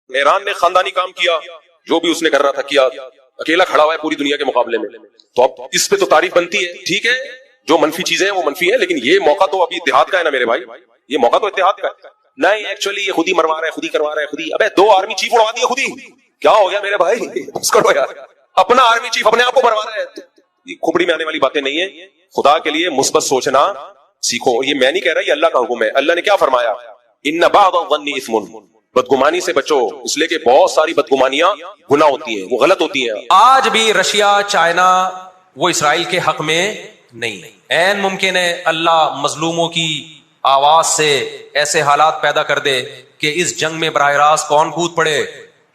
ایران نے خاندانی کام کیا، جو بھی اس نے کر رہا تھا کیا، اکیلا کھڑا ہوا ہے پوری دنیا کے مقابلے میں، تو اب اس پہ تو تعریف بنتی ہے. ٹھیک ہے جو منفی چیزیں ہیں وہ منفی ہیں، لیکن یہ موقع تو ابھی اتحاد کا ہے نا میرے بھائی، یہ موقع تو اتحاد کا ہے. نہیں ایکچولی یہ خود ہی مروا رہا ہے، خود ہی کروا رہا ہے، خود ہی. ابے 2 آرمی چیف اڑوا دیا خود ہی، کیا ہو گیا میرے بھائی؟ بس کرو یار، اپنا آرمی چیف اپنے آپ کو مروا رہا ہے. یہ کھوپڑی میں آنے والی باتیں نہیں ہیں. خدا کے لیے مثبت سوچنا سیکھو. اور یہ میں نہیں کہہ رہا، یہ اللہ کا حکم ہے. اللہ نے کیا فرمایا؟ ان بعض الظن اثم، بدگمانی سے بچو، اس لیے کہ بہت ساری بدگمانیاں گناہ ہوتی ہیں، وہ غلط ہوتی ہیں. آج بھی رشیا چائنا وہ اسرائیل کے حق میں نہیں. عین ممکن ہے اللہ مظلوموں کی آواز سے ایسے حالات پیدا کر دے کہ اس جنگ میں براہ راست کون کود پڑے؟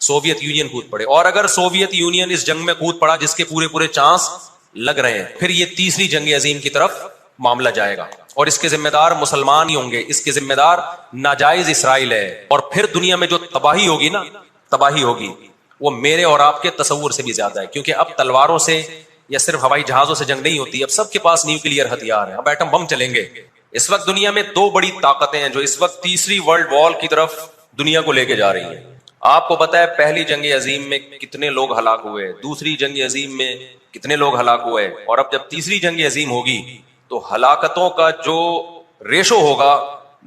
سوویت یونین کود پڑے. اور اگر سوویت یونین اس جنگ میں کود پڑا جس کے پورے چانس لگ رہے ہیں، پھر یہ تیسری جنگ عظیم کی طرف معاملہ جائے گا، اور اس کے ذمہ دار مسلمان ہی ہوں گے، اس کے ذمہ دار ناجائز اسرائیل ہے. اور پھر دنیا میں جو تباہی ہوگی نا، تباہی ہوگی وہ میرے اور آپ کے تصور سے بھی زیادہ ہے. کیونکہ اب تلواروں سے یا صرف ہوائی جہازوں سے جنگ نہیں ہوتی، اب سب کے پاس نیوکلیئر ہتھیار ہیں، اب ایٹم بم چلیں گے. اس وقت دنیا میں 2 بڑی طاقتیں ہیں جو اس وقت تیسری ورلڈ وار کی طرف دنیا کو لے کے جا رہی ہیں. آپ کو پتا ہے پہلی جنگ عظیم میں کتنے لوگ ہلاک ہوئے، دوسری جنگ عظیم میں کتنے لوگ ہلاک ہوئے، اور اب جب تیسری جنگ عظیم ہوگی تو ہلاکتوں کا جو ریشو ہوگا،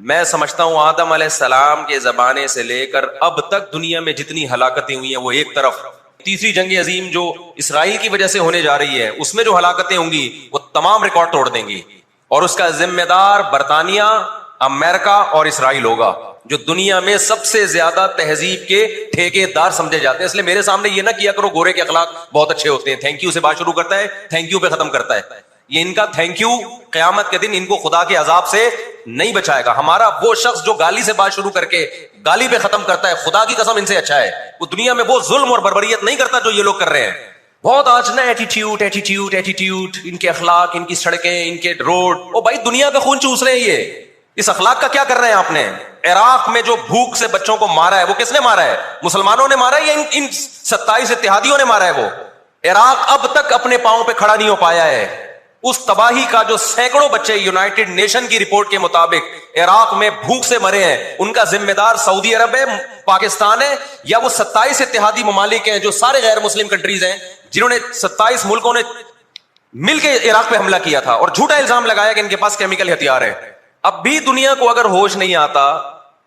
میں سمجھتا ہوں آدم علیہ السلام کے زمانے سے لے کر اب تک دنیا میں جتنی ہلاکتیں ہوئی ہیں وہ ایک طرف، تیسری جنگ عظیم جو اسرائیل کی وجہ سے ہونے جا رہی ہے اس میں جو ہلاکتیں ہوں گی وہ تمام ریکارڈ توڑ دیں گی. اور اس کا ذمہ دار برطانیہ، امریکہ اور اسرائیل ہوگا، جو دنیا میں سب سے زیادہ تہذیب کے ٹھیکے دار سمجھے جاتے ہیں. اس لیے میرے سامنے یہ نہ کیا کرو گورے کے اخلاق بہت اچھے ہوتے ہیں، تھینک یو سے بات شروع کرتا ہے، تھینک یو پہ ختم کرتا ہے. یہ ان کا تھینک یو قیامت کے دن ان کو خدا کے عذاب سے نہیں بچائے گا. ہمارا وہ شخص جو گالی سے بات شروع کر کے گالی پہ ختم کرتا ہے، خدا کی قسم ان سے اچھا ہے. وہ دنیا میں وہ ظلم اور بربریت نہیں کرتا جو یہ لوگ کر رہے ہیں. بہت آج نا ایٹیٹیوڈ، ان کے اخلاق، ان کی سڑکیں، ان کے روڈ. او بھائی دنیا کا خون چوس رہے ہیں یہ، اس اخلاق کا کیا کر رہے ہیں آپ نے؟ عراق میں جو بھوک سے بچوں کو مارا ہے وہ کس نے مارا ہے؟ مسلمانوں نے مارا ہے یا ان 27 اتحادیوں نے مارا ہے؟ وہ عراق اب تک اپنے پاؤں پہ کھڑا نہیں ہو پایا ہے. اس تباہی کا جو سینکڑوں بچے یونائٹڈ نیشن کی رپورٹ کے مطابق عراق میں بھوک سے مرے ہیں، ان کا ذمہ دار سعودی عرب ہے، پاکستان ہے، یا وہ 27 اتحادی ممالک ہیں جو سارے غیر مسلم کنٹریز ہیں جنہوں نے 27 ملکوں نے مل کے عراق پہ حملہ کیا تھا اور جھوٹا الزام لگایا کہ ان کے پاس کیمیکل ہتھیار ہے. اب بھی دنیا کو اگر ہوش نہیں آتا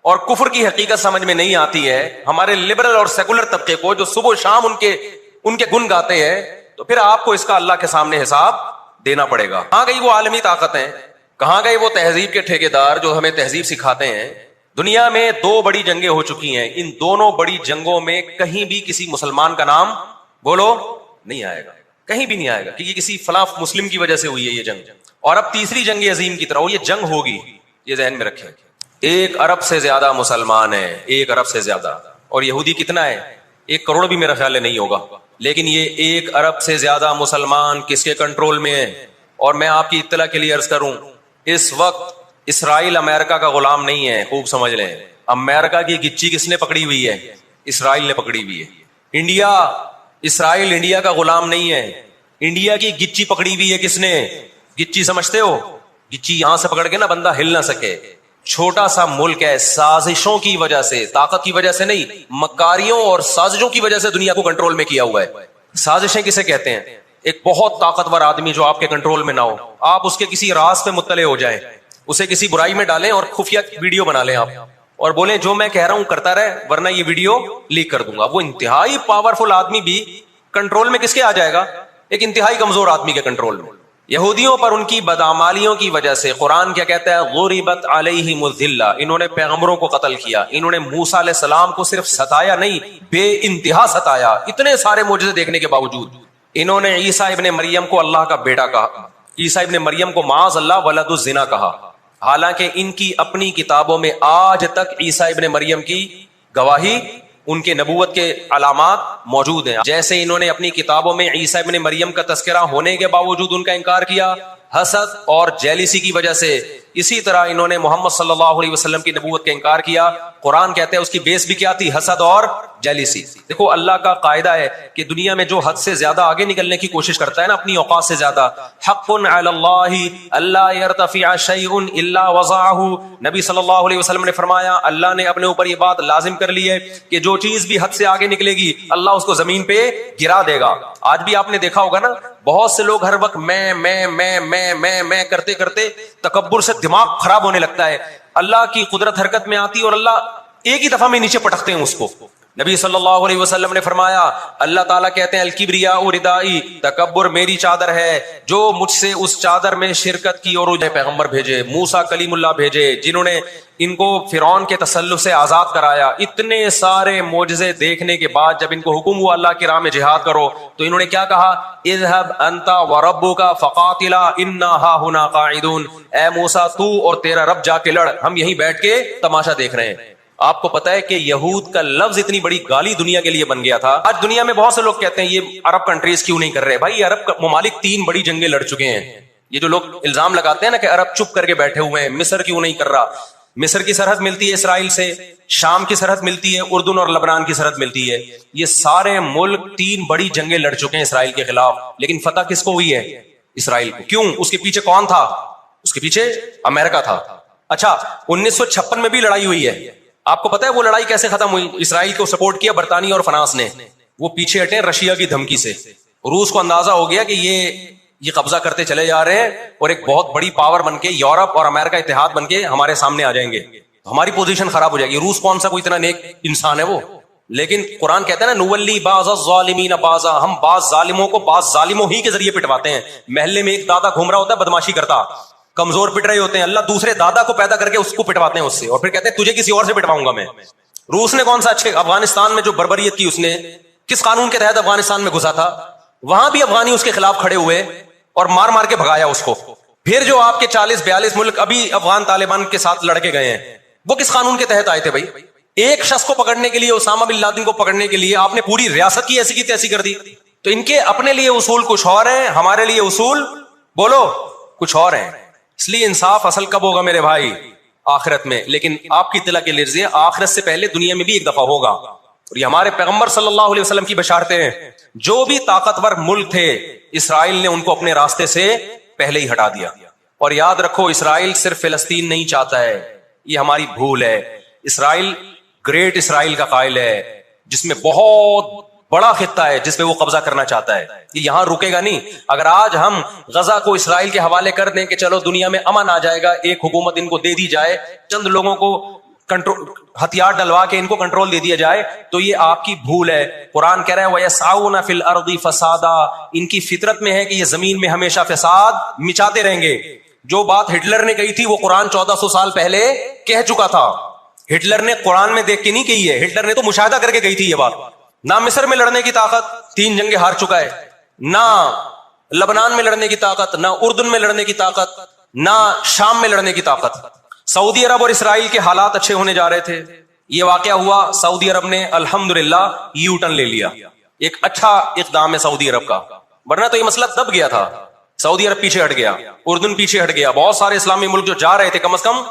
اور کفر کی حقیقت سمجھ میں نہیں آتی ہے، ہمارے لبرل اور سیکولر طبقے کو جو صبح و شام ان کے گن گاتے ہیں، تو پھر آپ کو اس کا اللہ کے سامنے حساب دینا پڑے گا. کہاں گئی وہ عالمی طاقتیں؟ کہاں گئے وہ تہذیب کے ٹھیکیدار جو ہمیں تہذیب سکھاتے ہیں؟ دنیا میں 2 بڑی جنگیں ہو چکی ہیں، ان دونوں بڑی جنگوں میں کہیں بھی کسی مسلمان کا نام بولو نہیں آئے گا، کہیں بھی نہیں آئے گا، کہ یہ کسی فلاں مسلم کی وجہ سے ہوئی ہے یہ جنگ. اور اب تیسری جنگ عظیم کی طرح وہ یہ جنگ ہوگی، یہ ذہن میں رکھیں. 1 ارب سے زیادہ مسلمان ہیں، 1 ارب سے زیادہ. اور یہودی کتنا ہے؟ 1 کروڑ بھی میرا خیال ہے نہیں ہوگا. لیکن یہ 1 ارب سے زیادہ مسلمان کس کے کنٹرول میں ہیں؟ اور میں آپ کی اطلاع کے لیے عرض کروں، اس وقت اسرائیل امریکہ کا غلام نہیں ہے، خوب سمجھ لیں. امریکہ کی گچی کس نے پکڑی ہوئی ہے؟ اسرائیل نے پکڑی ہوئی ہے. انڈیا، اسرائیل انڈیا کا غلام نہیں ہے، انڈیا کی گچی پکڑی ہوئی ہے کس نے؟ گچی سمجھتے ہو؟ گچی یہاں سے پکڑ کے نا بندہ ہل نہ سکے. چھوٹا سا ملک ہے، سازشوں کی وجہ سے، طاقت کی وجہ سے نہیں، مکاریوں اور سازشوں کی وجہ سے دنیا کو کنٹرول میں کیا ہوا ہے. سازشیں کسے کہتے ہیں؟ ایک بہت طاقتور آدمی جو آپ کے کنٹرول میں نہ ہو، آپ اس کے کسی راز پہ مطلع ہو جائیں، اسے کسی برائی میں ڈالیں اور خفیہ ویڈیو بنا لیں آپ، اور بولیں جو میں کہہ رہا ہوں کرتا رہے ورنہ یہ ویڈیو لیک کر دوں گا. وہ انتہائی پاورفل آدمی بھی کنٹرول میں کس کے آ جائے گا؟ ایک انتہائی کمزور آدمی کے کنٹرول میں. یہودیوں پر ان کی بدعمالیوں کی وجہ سے قرآن کیا کہتا ہے؟ غربت علیہم الذلہ، انہوں نے پیغمبروں کو قتل کیا، انہوں نے موسیٰ علیہ السلام کو صرف ستایا نہیں، بے انتہا ستایا. اتنے سارے معجزے دیکھنے کے باوجود انہوں نے عیسیٰ ابن مریم کو اللہ کا بیٹا کہا، عیسیٰ ابن مریم کو معاذ اللہ ولد الزنا کہا، حالانکہ ان کی اپنی کتابوں میں آج تک عیسیٰ ابن مریم کی گواہی، ان کے نبوت کے علامات موجود ہیں. جیسے انہوں نے اپنی کتابوں میں عیسیٰ ابن مریم کا تذکرہ ہونے کے باوجود ان کا انکار کیا، حسد اور جیلیسی کی وجہ سے. اسی طرح انہوں نے محمد صلی اللہ علیہ وسلم کی نبوت کا انکار کیا. قرآن کہتے ہیں اس کی بیس بھی کیا تھی؟ حسد اور جیلیسی. دیکھو اللہ کا قاعدہ ہے کہ دنیا میں جو حد سے زیادہ آگے نکلنے کی کوشش کرتا ہے نا اپنی اوقات سے زیادہ، حق علی اللہ الا یرتفع شیء الا وضعه. نبی صلی اللہ علیہ وسلم نے فرمایا اللہ نے اپنے اوپر یہ بات لازم کر لی ہے کہ جو چیز بھی حد سے آگے نکلے گی اللہ اس کو زمین پہ گرا دے گا. آج بھی آپ نے دیکھا ہوگا نا بہت سے لوگ ہر وقت میں کرتے کرتے تکبر سے دماغ خراب ہونے لگتا ہے. اللہ کی قدرت حرکت میں آتی اور اللہ ایک ہی دفعہ میں نیچے پٹکتے ہیں اس کو. نبی صلی اللہ علیہ وسلم نے فرمایا اللہ تعالیٰ کہتے ہیں الکبریاء ردائی، تکبر میری چادر ہے. جو مجھ سے اس چادر میں شرکت کی اور پیغمبر بھیجے، موسیٰ کلیم اللہ بھیجے جنہوں نے ان کو فرعون کے تسلط سے آزاد کرایا، اتنے سارے معجزے دیکھنے کے بعد جب ان کو حکم ہوا اللہ کی راہ میں جہاد کرو تو انہوں نے کیا کہا؟ اذهب انت وربک فقاتلا انا ہاہنا قاعدون. اے موسیٰ تو اور تیرا رب جا کے لڑ، ہم یہیں بیٹھ کے تماشا دیکھ رہے ہیں. آپ کو پتا ہے کہ یہود کا لفظ اتنی بڑی گالی دنیا کے لیے بن گیا تھا. آج دنیا میں بہت سے لوگ کہتے ہیں یہ عرب کنٹریز کیوں نہیں کر رہے. بھائی عرب ممالک 3 بڑی جنگیں لڑ چکے ہیں. یہ جو لوگ الزام لگاتے ہیں نا کہ عرب چپ کر کے بیٹھے ہوئے ہیں، مصر کیوں نہیں کر رہا. مصر کی سرحد ملتی ہے اسرائیل سے، شام کی سرحد ملتی ہے، اردن اور لبنان کی سرحد ملتی ہے. یہ سارے ملک 3 بڑی جنگیں لڑ چکے ہیں اسرائیل کے خلاف، لیکن فتح کس کو ہوئی ہے؟ اسرائیل کو. کیوں؟ اس کے پیچھے کون تھا؟ اس کے پیچھے امریکہ تھا. اچھا 1956 میں بھی لڑائی ہوئی ہے. آپ کو پتا ہے وہ لڑائی کیسے ختم ہوئی؟ اسرائیل کو سپورٹ کیا برطانیہ اور فرانس نے. وہ پیچھے ہٹے رشیا کی دھمکی سے. روس کو اندازہ ہو گیا کہ یہ قبضہ کرتے چلے جا رہے ہیں اور ایک بہت بڑی پاور بن کے یورپ اور امریکہ اتحاد بن کے ہمارے سامنے آ جائیں گے، ہماری پوزیشن خراب ہو جائے گی. روس کون سا کوئی اتنا نیک انسان ہے وہ؟ لیکن قرآن کہتا ہے نا نولی بعض الظالمین بعضا، ہم بعض ظالموں کو بعض ظالموں ہی کے ذریعے پٹواتے ہیں. محلے میں ایک دادا گھوم رہا ہوتا ہے بدماشی کرتا، کمزور پٹ رہے ہوتے ہیں، اللہ دوسرے دادا کو پیدا کر کے اس کو پٹواتے ہیں اس سے، اور پھر کہتے ہیں تجھے کسی اور سے پٹواؤں گا میں. روس نے کون سا اچھے افغانستان میں جو بربریت کی اس نے کس قانون کے تحت افغانستان میں گھسا تھا؟ وہاں بھی افغانی اس کے خلاف کھڑے ہوئے اور مار مار کے بھگایا اس کو. پھر جو آپ کے 40-42 ملک ابھی افغان طالبان کے ساتھ لڑ کے گئے ہیں وہ کس قانون کے تحت آئے تھے؟ بھائی ایک شخص کو پکڑنے کے لیے، اسامہ بن لادن کو پکڑنے کے لیے آپ نے پوری ریاست کی ایسی کی تیسی کر دی. تو ان کے اپنے لیے اصول کچھ اور ہیں، ہمارے لیے اصول بولو کچھ اور ہیں. اس لیے انصاف اصل کب ہوگا میرے بھائی؟ آخرت میں. لیکن آپ کی اطلاع کے لیے آخرت سے پہلے دنیا میں بھی ایک دفعہ ہوگا، اور یہ ہمارے پیغمبر صلی اللہ علیہ وسلم کی بشارتیں ہیں. جو بھی طاقتور ملک تھے اسرائیل نے ان کو اپنے راستے سے پہلے ہی ہٹا دیا. اور یاد رکھو اسرائیل صرف فلسطین نہیں چاہتا ہے، یہ ہماری بھول ہے. اسرائیل گریٹ اسرائیل کا قائل ہے جس میں بہت بڑا خطہ ہے جس پہ وہ قبضہ کرنا چاہتا ہے. یہ یہاں رکے گا نہیں. اگر آج ہم غزہ کو اسرائیل کے حوالے کر دیں کہ چلو دنیا میں امن آ جائے گا، ایک حکومت ان کو دے دی جائے، چند لوگوں کو کنٹرول ہتھیار ڈلوا کے ان کو کنٹرول دے دیا جائے، تو یہ آپ کی بھول ہے. قرآن کہہ رہے ہیں وَيَسْعَوْنَ فِي الْأَرْضِ فَسَادًا، ان کی فطرت میں ہے کہ یہ زمین میں ہمیشہ فساد مچاتے رہیں گے. جو بات ہٹلر نے کہی تھی وہ قرآن 1400 سال پہلے کہہ چکا تھا. ہٹلر نے قرآن میں دیکھ کے نہیں کہی ہے، ہٹلر نے تو مشاہدہ کر کے کہی تھی یہ بات. نہ مصر میں لڑنے کی طاقت، 3 جنگیں ہار چکا ہے، نہ لبنان میں لڑنے کی طاقت، نہ اردن میں لڑنے کی طاقت، نہ شام میں لڑنے کی طاقت. سعودی عرب اور اسرائیل کے حالات اچھے ہونے جا رہے تھے، یہ واقعہ ہوا، سعودی عرب نے الحمدللہ یو ٹرن لے لیا. ایک اچھا اقدام ہے سعودی عرب کا، ورنہ تو یہ مسئلہ دب گیا تھا. سعودی عرب پیچھے ہٹ گیا، اردن پیچھے ہٹ گیا، بہت سارے اسلامی ملک جو جا رہے تھے کم از کم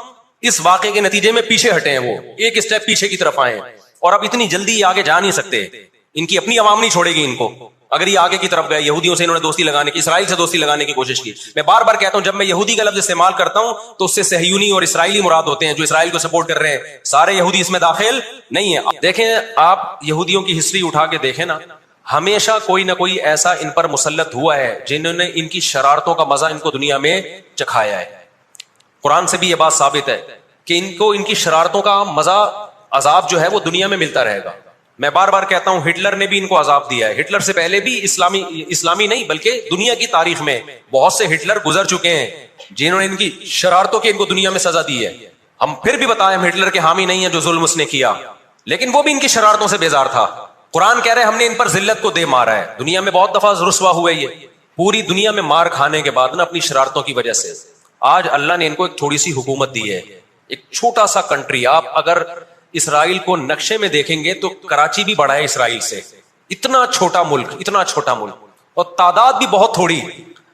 اس واقعے کے نتیجے میں پیچھے ہٹے ہیں، وہ ایک اسٹیپ پیچھے کی طرف آئے. اور اب اتنی جلدی آگے جا نہیں سکتے، ان کی اپنی عوام نہیں چھوڑے گی ان کو. اگر یہ آگے کی طرف گئے، یہودیوں سے انہوں نے دوستی لگانے کی، اسرائیل سے دوستی لگانے کی کوشش کی. میں بار بار کہتا ہوں جب میں یہودی کا لفظ استعمال کرتا ہوں تو اس سے صہیونی اور اسرائیلی مراد ہوتے ہیں جو اسرائیل کو سپورٹ کر رہے ہیں. سارے یہودی اس میں داخل نہیں ہے. دیکھیں آپ یہودیوں کی ہسٹری اٹھا کے دیکھیں نا، ہمیشہ کوئی نہ کوئی ایسا ان پر مسلط ہوا ہے جنہوں نے ان کی شرارتوں کا مزہ ان کو دنیا میں چکھایا ہے. قرآن سے بھی یہ بات ثابت ہے کہ ان کو ان کی شرارتوں کا مزہ، عذاب جو ہے وہ دنیا میں ملتا رہے گا. میں بار بار کہتا ہوں ہٹلر نے بھی ان کو عذاب دیا ہے. ہٹلر سے پہلے بھی اسلامی نہیں بلکہ دنیا کی تاریخ میں بہت سے ہٹلر گزر چکے ہیں جنہوں نے ان کی شرارتوں کی ان کو دنیا میں سزا دی ہے. ہم پھر بھی بتائیں ہم ہٹلر کے حامی نہیں ہیں جو ظلم اس نے کیا، لیکن وہ بھی ان کی شرارتوں سے بیزار تھا. قرآن کہہ رہے ہیں ہم نے ان پر ذلت کو دے مارا ہے. دنیا میں بہت دفعہ رسوا ہوئے، یہ پوری دنیا میں مار کھانے کے بعد نا اپنی شرارتوں کی وجہ سے آج اللہ نے ان کو ایک تھوڑی سی حکومت دی ہے، ایک چھوٹا سا کنٹری. آپ اگر اسرائیل کو نقشے میں دیکھیں گے تو کراچی بھی بڑا ہے اسرائیل سے. اتنا چھوٹا ملک، اتنا چھوٹا ملک، اور تعداد بھی بہت تھوڑی.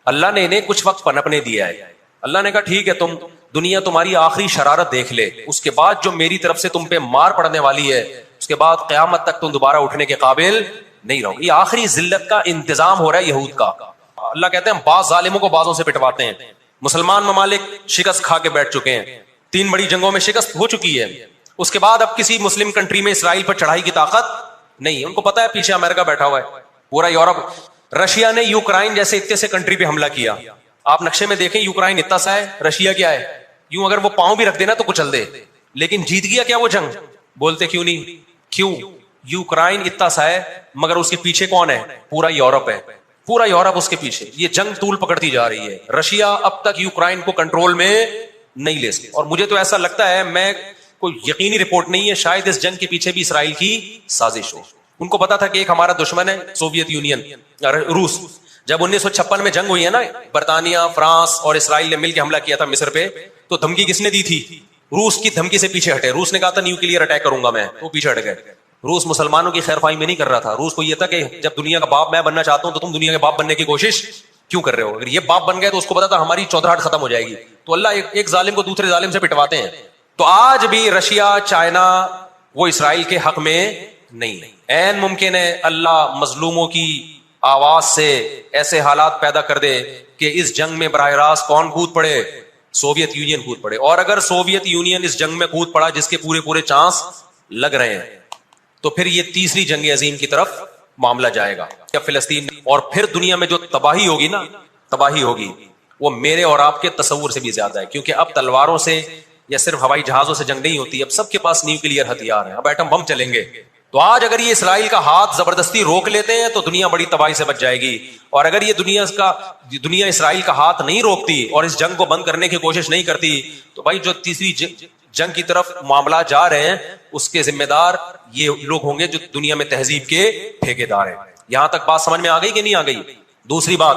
اللہ نے انہیں کچھ وقت پنپنے دیا ہے. اللہ نے کہا ٹھیک ہے تم دنیا تمہاری آخری شرارت دیکھ لے, اس کے بعد جو میری طرف سے تم پہ مار پڑنے والی ہے اس کے بعد قیامت تک تم دوبارہ اٹھنے کے قابل نہیں رہو. یہ آخری ذلت کا انتظام ہو رہا ہے یہود کا. اللہ کہتے ہیں بعض ظالموں کو بعضوں سے پٹواتے ہیں. مسلمان ممالک شکست کھا کے بیٹھ چکے ہیں, 3 بڑی جنگوں میں شکست ہو چکی ہے. اس کے بعد اب کسی مسلم کنٹری میں اسرائیل پر چڑھائی کی طاقت نہیں. ان کو پتا ہے پیچھے امریکہ بیٹھا ہوا ہے, پورا یورپ. رشیا نے یوکرائن جیسے اتنے سے کنٹری پہ حملہ کیا. آپ نقشے میں دیکھیں یوکرائن اتنا سا ہے, رشیا کیا ہے, یوں اگر وہ پاؤں بھی رکھ دینا تو کچل دے. لیکن جیت گیا کیا وہ جنگ؟ بولتے کیوں نہیں؟ کیوں؟ یوکرائن اتنا سا ہے مگر اس کے پیچھے کون ہے؟ پورا یورپ ہے, پورا یورپ اس کے پیچھے. یہ جنگ طول پکڑتی جا رہی ہے. رشیا اب تک یوکرائن کو کنٹرول میں نہیں لے سکتا. اور مجھے تو ایسا لگتا ہے, میں کوئی یقینی رپورٹ نہیں ہے, شاید اس جنگ کے پیچھے بھی اسرائیل کی سازش ہو. ان کو پتا تھا کہ ایک ہمارا دشمن ہے سوویت یونین, روس. جب 1956 میں جنگ ہوئی ہے نا, برطانیہ فرانس اور اسرائیل نے مل کے حملہ کیا تھا مصر پہ, تو دھمکی کس نے دی تھی؟ روس کی دھمکی سے پیچھے ہٹے. روس نے کہا تھا نیوکلیئر اٹیک کروں گا میں, وہ پیچھے ہٹ گئے. روس مسلمانوں کی خیر خواہی میں نہیں کر رہا تھا. روس کو یہ تھا کہ جب دنیا کا باپ میں بننا چاہتا ہوں تو تم دنیا کے باپ بننے کی کوشش کیوں کر رہے ہو؟ اگر یہ باپ بن گئے تو اس کو پتا تھا ہماری چودراہٹ ختم ہو جائے گی. تو اللہ ایک ظالم کو دوسرے ظالم سے پٹواتے ہیں. تو آج بھی رشیا چائنا وہ اسرائیل کے حق میں نہیں. عین ممکن ہے اللہ مظلوموں کی آواز سے ایسے حالات پیدا کر دے کہ اس جنگ میں براہ راست کون کود پڑے؟ سوویت یونین کود پڑے. اور اگر سوویت یونین اس جنگ میں کود پڑا جس کے پورے چانس لگ رہے ہیں, تو پھر یہ تیسری جنگ عظیم کی طرف معاملہ جائے گا کیا فلسطین. اور پھر دنیا میں جو تباہی ہوگی نا, تباہی ہوگی وہ میرے اور آپ کے تصور سے بھی زیادہ ہے. کیونکہ اب تلواروں سے یا صرف ہوائی جہازوں سے جنگ نہیں ہوتی, اب سب کے پاس نیوکلیئر ہتھیار ہیں, اب ایٹم بم چلیں گے. تو آج اگر یہ اسرائیل کا ہاتھ زبردستی روک لیتے ہیں تو دنیا بڑی تباہی سے بچ جائے گی. اور اگر یہ دنیا اسرائیل کا ہاتھ نہیں روکتی اور اس جنگ کو بند کرنے کی کوشش نہیں کرتی, تو بھائی جو تیسری جنگ کی طرف معاملات جا رہے ہیں اس کے ذمہ دار یہ لوگ ہوں گے جو دنیا میں تہذیب کے ٹھیکیدار ہیں. یہاں تک بات سمجھ میں آ گئی کہ نہیں آ گئی؟ دوسری بات,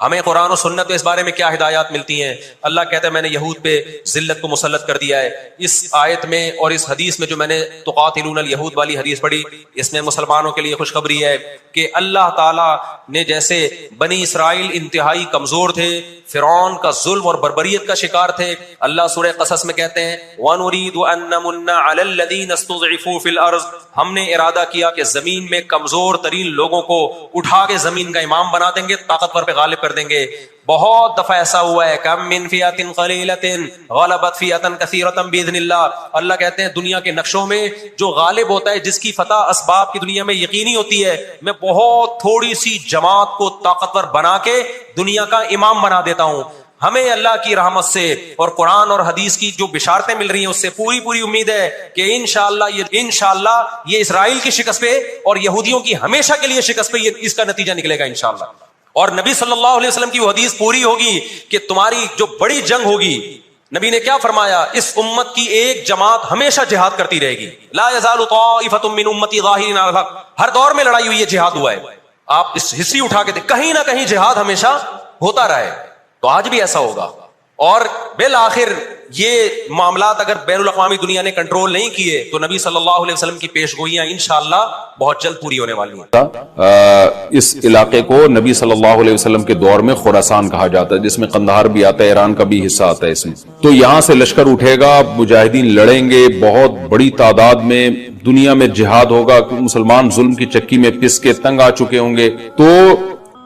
ہمیں قرآن و سنت میں اس بارے میں کیا ہدایات ملتی ہیں؟ اللہ کہتا ہے میں نے یہود پہ ذلت کو مسلط کر دیا ہے. اس آیت میں اور اس حدیث میں جو میں نے تقاتلون الیہود والی حدیث پڑھی, اس میں مسلمانوں کے لیے خوشخبری ہے کہ اللہ تعالیٰ نے جیسے بنی اسرائیل انتہائی کمزور تھے, فرعون کا ظلم اور بربریت کا شکار تھے, اللہ سورہ قصص میں کہتے ہیں وَنُرِيدُ أَن نَّمُنَّ عَلَى الَّذِينَ اسْتُضْعِفُوا فِي الْأَرْضِ, ہم نے ارادہ کیا کہ زمین میں کمزور ترین لوگوں کو اٹھا کے زمین کا امام بنا دیں گے, طاقتور پہ غالب کر دیں گے. بہت دفعہ ایسا ہوا ہے, کم من فئۃ قلیلۃ غلبت فئۃ کثیرۃ باذن اللہ. اللہ کہتے ہیں دنیا کے نقشوں میں جو غالب ہوتا ہے, جس کی فتح اسباب کی دنیا میں یقینی ہوتی ہے, میں بہت تھوڑی سی جماعت کو طاقتور بنا کے دنیا کا امام بنا دیتا ہوں. ہمیں اللہ کی رحمت سے اور قرآن اور حدیث کی جو بشارتیں مل رہی ہیں اس سے پوری امید ہے کہ انشاءاللہ یہ اسرائیل کی شکست پہ اور یہودیوں کی ہمیشہ کے لیے شکست پہ اس کا نتیجہ نکلے گا انشاءاللہ. اور نبی صلی اللہ علیہ وسلم کی وہ حدیث پوری ہوگی کہ تمہاری جو بڑی جنگ ہوگی, نبی نے کیا فرمایا, اس امت کی ایک جماعت ہمیشہ جہاد کرتی رہے گی. لا یزال طائفۃ من امتی ظاہرین علی الحق, ہر دور میں لڑائی ہوئی ہے, جہاد ہوا ہے. آپ اس ہسٹری اٹھا کے دیکھ, کہیں نہ کہیں جہاد ہمیشہ ہوتا رہا ہے. تو آج بھی ایسا ہوگا. اور بالآخر یہ معاملات اگر بین الاقوامی دنیا نے کنٹرول نہیں کیے تو نبی صلی اللہ علیہ وسلم کی پیش گوئیاں انشاءاللہ بہت جلد پوری ہونے والی ہیں. اس علاقے کو نبی صلی اللہ علیہ وسلم کے دور میں خراسان کہا جاتا ہے, جس میں قندھار بھی آتا ہے, ایران کا بھی حصہ آتا ہے اس میں. تو یہاں سے لشکر اٹھے گا, مجاہدین لڑیں گے, بہت بڑی تعداد میں دنیا میں جہاد ہوگا. مسلمان ظلم کی چکی میں پس کے تنگ آ چکے ہوں گے. تو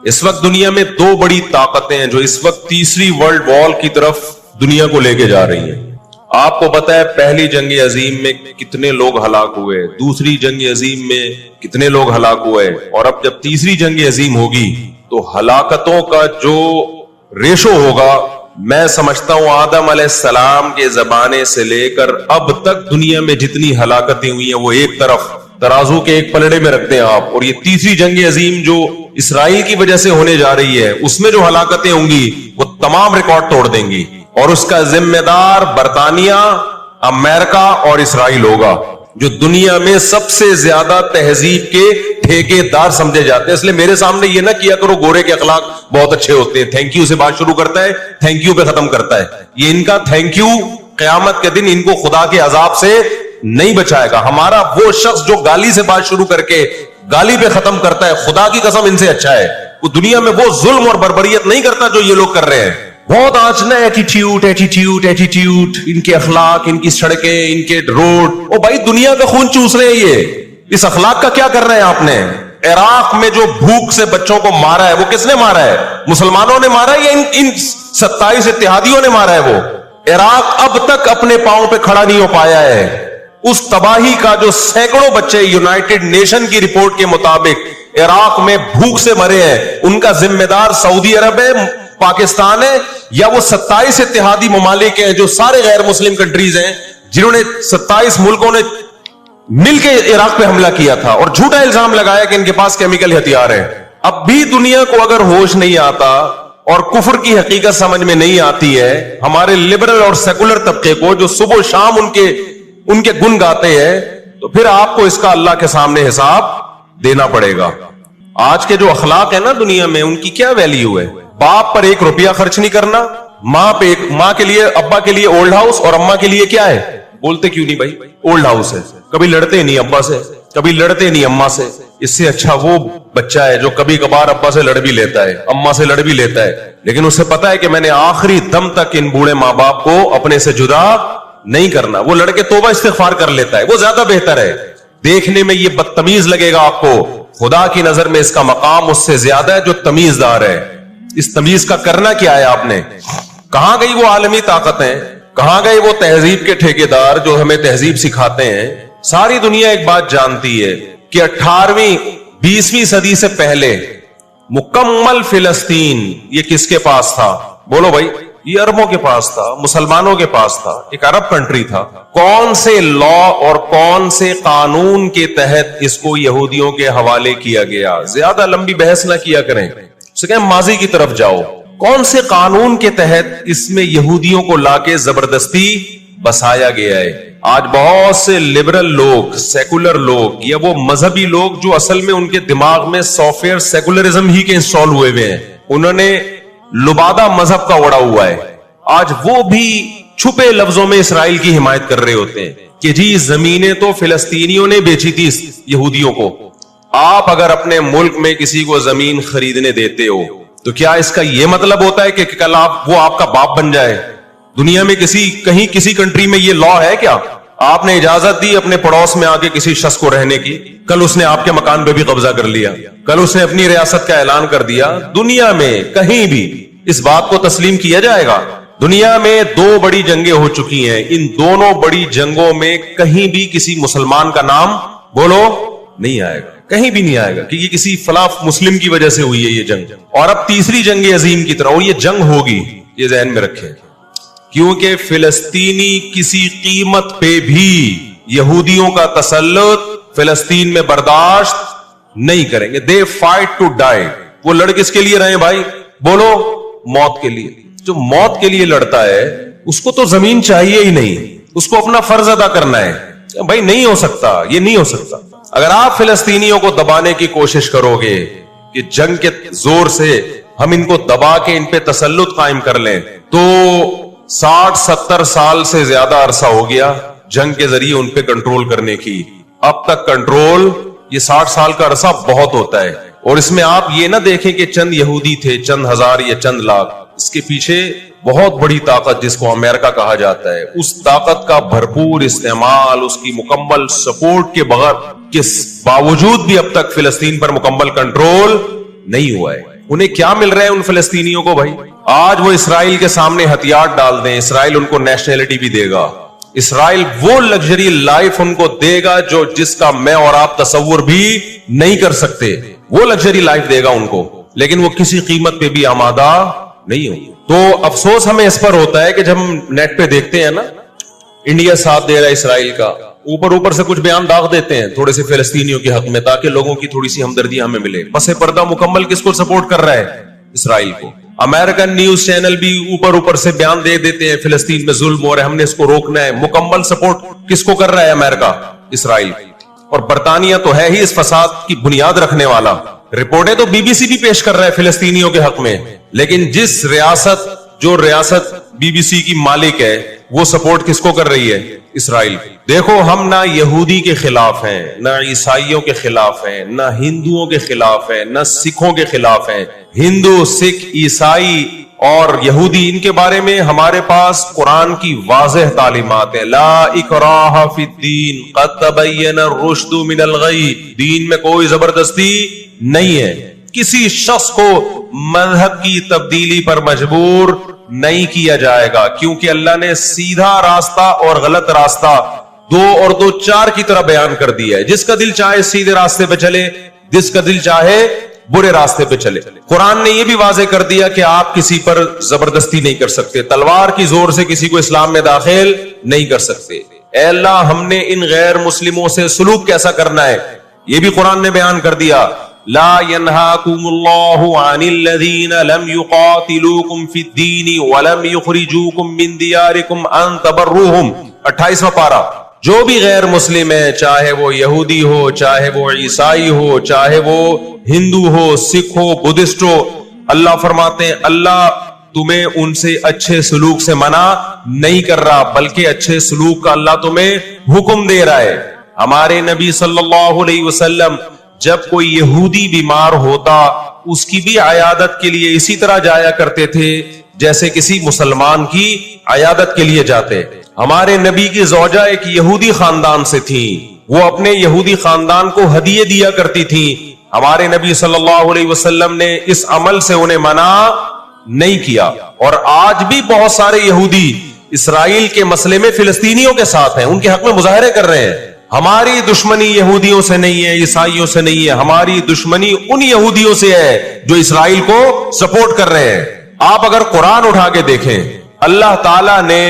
اس وقت دنیا میں 2 بڑی طاقتیں ہیں جو اس وقت تیسری ورلڈ وار کی طرف دنیا کو لے کے جا رہی ہیں. آپ کو پتا ہے پہلی جنگ عظیم میں کتنے لوگ ہلاک ہوئے, دوسری جنگ عظیم میں کتنے لوگ ہلاک ہوئے, اور اب جب تیسری جنگ عظیم ہوگی تو ہلاکتوں کا جو ریشو ہوگا, میں سمجھتا ہوں آدم علیہ السلام کے زمانے سے لے کر اب تک دنیا میں جتنی ہلاکتیں ہوئی ہیں وہ ایک طرف ترازو کے ایک پلڑے میں رکھ دیں آپ, اور یہ تیسری جنگ عظیم جو اسرائیل کی وجہ سے ہونے جا رہی ہے اس میں جو ہلاکتیں ہوں گی وہ تمام ریکارڈ توڑ دیں گی, اور اس کا ذمہ دار برطانیہ, امریکہ اور اسرائیل ہوگا, جو دنیا میں سب سے زیادہ تہذیب کے ٹھیکے دار سمجھے جاتے ہیں. اس لیے میرے سامنے یہ نہ کیا کرو گورے کے اخلاق بہت اچھے ہوتے ہیں, تھینک یو سے بات شروع کرتا ہے, تھینک یو پہ ختم کرتا ہے. یہ ان کا تھینک یو قیامت کے دن ان کو خدا کے عذاب سے نہیں بچائے گا. ہمارا وہ شخص جو گالی سے بات شروع کر کے گالی پہ ختم کرتا ہے, خدا کی قسم ان سے اچھا ہے. وہ دنیا میں وہ ظلم اور بربریت نہیں کرتا جو یہ لوگ کر رہے ہیں. بہت آج نا ایٹیٹیوڈ, ان کے اخلاق, ان کی سڑکیں, ان کے روڈ. او بھائی دنیا کا خون چوس رہے ہیں یہ. اس اخلاق کا کیا کر رہے ہیں آپ نے؟ عراق میں جو بھوک سے بچوں کو مارا ہے وہ کس نے مارا ہے؟ مسلمانوں نے مارا ہے یا ان 27 اتحادیوں نے مارا ہے؟ وہ عراق اب تک اپنے پاؤں پہ کھڑا نہیں ہو پایا ہے. اس تباہی کا جو سینکڑوں بچے یونائٹڈ نیشن کی رپورٹ کے مطابق عراق میں بھوک سے مرے ہیں, ان کا ذمہ دار سعودی عرب ہے, پاکستان ہے, یا وہ 27 اتحادی ممالک ہیں جو سارے غیر مسلم کنٹریز ہیں جنہوں نے 27 ملکوں نے مل کے عراق پہ حملہ کیا تھا اور جھوٹا الزام لگایا کہ ان کے پاس کیمیکل ہتھیار ہے. اب بھی دنیا کو اگر ہوش نہیں آتا اور کفر کی حقیقت سمجھ میں نہیں آتی ہے, ہمارے لبرل اور سیکولر طبقے کو جو صبح و شام ان کے گن گاتے ہیں, تو پھر آپ کو اس کا اللہ کے سامنے حساب دینا پڑے گا. آج کے جو اخلاق ہیں نا دنیا میں, ان کی کیا ویلیو ہے؟ باپ پر 1 روپیہ خرچ نہیں کرنا, ماں کے لیے, ابا کے لیے اولڈ ہاؤس, اور اماں کے لیے کیا ہے؟ بولتے کیوں نہیں بھائی؟ اولڈ ہاؤس ہے. کبھی لڑتے نہیں ابا سے, کبھی لڑتے نہیں اماں سے. اس سے اچھا وہ بچہ ہے جو کبھی کبھار ابا سے لڑ بھی لیتا ہے, اماں سے لڑ بھی لیتا ہے, لیکن اسے پتا ہے کہ میں نے آخری دم تک ان بوڑھے ماں باپ کو اپنے سے جدا نہیں کرنا. وہ لڑکے توبہ استغفار کر لیتا ہے, وہ زیادہ بہتر ہے. دیکھنے میں یہ بدتمیز لگے گا آپ کو, خدا کی نظر میں اس کا مقام اس سے زیادہ ہے جو تمیزدار ہے. اس تمیز کا کرنا کیا ہے آپ نے؟ کہاں گئی وہ عالمی طاقتیں؟ کہاں گئے وہ تہذیب کے ٹھیکیدار جو ہمیں تہذیب سکھاتے ہیں؟ ساری دنیا ایک بات جانتی ہے کہ 18ویں 20ویں صدی سے پہلے مکمل فلسطین یہ کس کے پاس تھا؟ بولو بھائی. یہ عربوں کے پاس تھا, مسلمانوں کے پاس تھا, ایک عرب کنٹری تھا. کون سے لا اور کون سے قانون کے تحت اس کو یہودیوں کے حوالے کیا گیا؟ زیادہ لمبی بحث نہ کیا کریں, اسے کہیں ماضی کی طرف جاؤ. کون سے قانون کے تحت اس میں یہودیوں کو لا کے زبردستی بسایا گیا ہے؟ آج بہت سے لبرل لوگ, سیکولر لوگ, یا وہ مذہبی لوگ جو اصل میں ان کے دماغ میں سافٹ ویئر سیکولرزم ہی کے انسٹال ہوئے ہوئے ہیں, انہوں نے لبادہ مذہب کا وڑا ہوا ہے. آج وہ بھی چھپے لفظوں میں اسرائیل کی حمایت کر رہے ہوتے ہیں کہ جی زمینیں تو فلسطینیوں نے بیچی تھی یہودیوں کو. آپ اگر اپنے ملک میں کسی کو زمین خریدنے دیتے ہو تو کیا اس کا یہ مطلب ہوتا ہے کہ کل وہ آپ کا باپ بن جائے؟ دنیا میں کہیں کسی کنٹری میں یہ لا ہے کیا؟ آپ نے اجازت دی اپنے پڑوس میں آ کے کسی شخص کو رہنے کی, کل اس نے آپ کے مکان پہ بھی قبضہ کر لیا, کل اس نے اپنی ریاست کا اعلان کر دیا. دنیا میں کہیں بھی اس بات کو تسلیم کیا جائے گا؟ دنیا میں 2 بڑی جنگیں ہو چکی ہیں, ان دونوں بڑی جنگوں میں کہیں بھی کسی مسلمان کا نام بولو نہیں آئے گا, کہیں بھی نہیں آئے گا کہ یہ کسی فلاں مسلم کی وجہ سے ہوئی ہے یہ جنگ. اور اب تیسری جنگ عظیم کی طرح, اور یہ جنگ ہوگی, یہ ذہن میں رکھیں, کیونکہ فلسطینی کسی قیمت پہ بھی یہودیوں کا تسلط فلسطین میں برداشت نہیں کریں گے. They fight to die. وہ لڑ کس کے لیے رہے بھائی؟ بولو موت کے لیے. جو موت کے لیے لڑتا ہے اس کو تو زمین چاہیے ہی نہیں, اس کو اپنا فرض ادا کرنا ہے. بھائی نہیں ہو سکتا, یہ نہیں ہو سکتا. اگر آپ فلسطینیوں کو دبانے کی کوشش کرو گے کہ جنگ کے زور سے ہم ان کو دبا کے ان پہ تسلط قائم کر لیں, تو 60-70 سال سے زیادہ عرصہ ہو گیا جنگ کے ذریعے ان پہ کنٹرول کرنے کی. اب تک کنٹرول, یہ 60 سال کا عرصہ بہت ہوتا ہے. اور اس میں آپ یہ نہ دیکھیں کہ چند یہودی تھے, چند ہزار یا چند لاکھ. اس کے پیچھے بہت بڑی طاقت جس کو امریکہ کہا جاتا ہے, اس طاقت کا بھرپور استعمال, اس کی مکمل سپورٹ کے بغیر کے باوجود بھی اب تک فلسطین پر مکمل کنٹرول نہیں ہوا ہے. انہیں کیا مل رہا ہے ان فلسطینیوں کو بھائی؟ آج وہ اسرائیل کے سامنے ہتھیار ڈال دیں, اسرائیل ان کو نیشنلٹی بھی دے گا, اسرائیل وہ لگژری لائف ان کو دے گا جو جس کا میں اور آپ تصور بھی نہیں کر سکتے. وہ لگژری لائف دے گا ان کو, لیکن وہ کسی قیمت پہ بھی آمادہ نہیں ہو. تو افسوس ہمیں اس پر ہوتا ہے کہ جب ہم نیٹ پہ دیکھتے ہیں نا انڈیا ساتھ دے رہا ہے اسرائیل کا, اوپر سے کچھ بیان داغ دیتے ہیں تھوڑے سے فلسطینیوں کے حق میں تاکہ لوگوں کی تھوڑی سی ہمدردی ہمیں ملے. پس پردہ مکمل کس کو سپورٹ کر رہا ہے؟ اسرائیل کو. امریکن نیوز چینل بھی اوپر سے بیان دے دیتے ہیں فلسطین میں ظلم ہو رہا ہے, ہم نے اس کو روکنا ہے. مکمل سپورٹ کس کو کر رہا ہے امریکہ؟ اسرائیل. اور برطانیہ تو ہے ہی اس فساد کی بنیاد رکھنے والا. رپورٹیں تو بی بی سی بھی پیش کر رہا ہے فلسطینیوں کے حق میں, لیکن جو ریاست بی بی سی کی مالک ہے وہ سپورٹ کس کو کر رہی ہے؟ اسرائیل. دیکھو ہم نہ یہودی کے خلاف ہیں، نہ عیسائیوں کے خلاف ہیں، نہ ہندوؤں کے خلاف ہیں، نہ سکھوں کے خلاف ہیں. ہندو، سکھ، عیسائی اور یہودی، ان کے بارے میں ہمارے پاس قرآن کی واضح تعلیمات ہیں. لا اکراہ فی الدین قد تبین الرشد من الغی. دین میں کوئی زبردستی نہیں ہے. کسی شخص کو مذہب کی تبدیلی پر مجبور نہیں کیا جائے گا، کیونکہ اللہ نے سیدھا راستہ اور غلط راستہ 2 اور 2 4 کی طرح بیان کر دیا ہے. جس کا دل چاہے سیدھے راستے پہ چلے، جس کا دل چاہے برے راستے پہ چلے. قرآن نے یہ بھی واضح کر دیا کہ آپ کسی پر زبردستی نہیں کر سکتے، تلوار کی زور سے کسی کو اسلام میں داخل نہیں کر سکتے. اے اللہ، ہم نے ان غیر مسلموں سے سلوک کیسا کرنا ہے یہ بھی قرآن نے بیان کر دیا. لا ينهاكم الله عن الذين لم يقاتلوكم في الدين ولم يخرجوكم من دياركم ان تبروهم. 28واں پارہ. جو بھی غیر مسلم ہے، چاہے وہ یہودی ہو، چاہے وہ عیسائی ہو، چاہے وہ ہندو ہو، سکھ ہو، بدھسٹ ہو، اللہ فرماتے ہیں اللہ تمہیں ان سے اچھے سلوک سے منع نہیں کر رہا، بلکہ اچھے سلوک کا اللہ تمہیں حکم دے رہا ہے. ہمارے نبی صلی اللہ علیہ وسلم جب کوئی یہودی بیمار ہوتا اس کی بھی عیادت کے لیے اسی طرح جایا کرتے تھے جیسے کسی مسلمان کی عیادت کے لیے جاتے. ہمارے نبی کی زوجہ ایک یہودی خاندان سے تھی، وہ اپنے یہودی خاندان کو ہدیے دیا کرتی تھی. ہمارے نبی صلی اللہ علیہ وسلم نے اس عمل سے انہیں منع نہیں کیا. اور آج بھی بہت سارے یہودی اسرائیل کے مسئلے میں فلسطینیوں کے ساتھ ہیں، ان کے حق میں مظاہرے کر رہے ہیں. ہماری دشمنی یہودیوں سے نہیں ہے، عیسائیوں سے نہیں ہے، ہماری دشمنی ان یہودیوں سے ہے جو اسرائیل کو سپورٹ کر رہے ہیں. آپ اگر قرآن اٹھا کے دیکھیں، اللہ تعالیٰ نے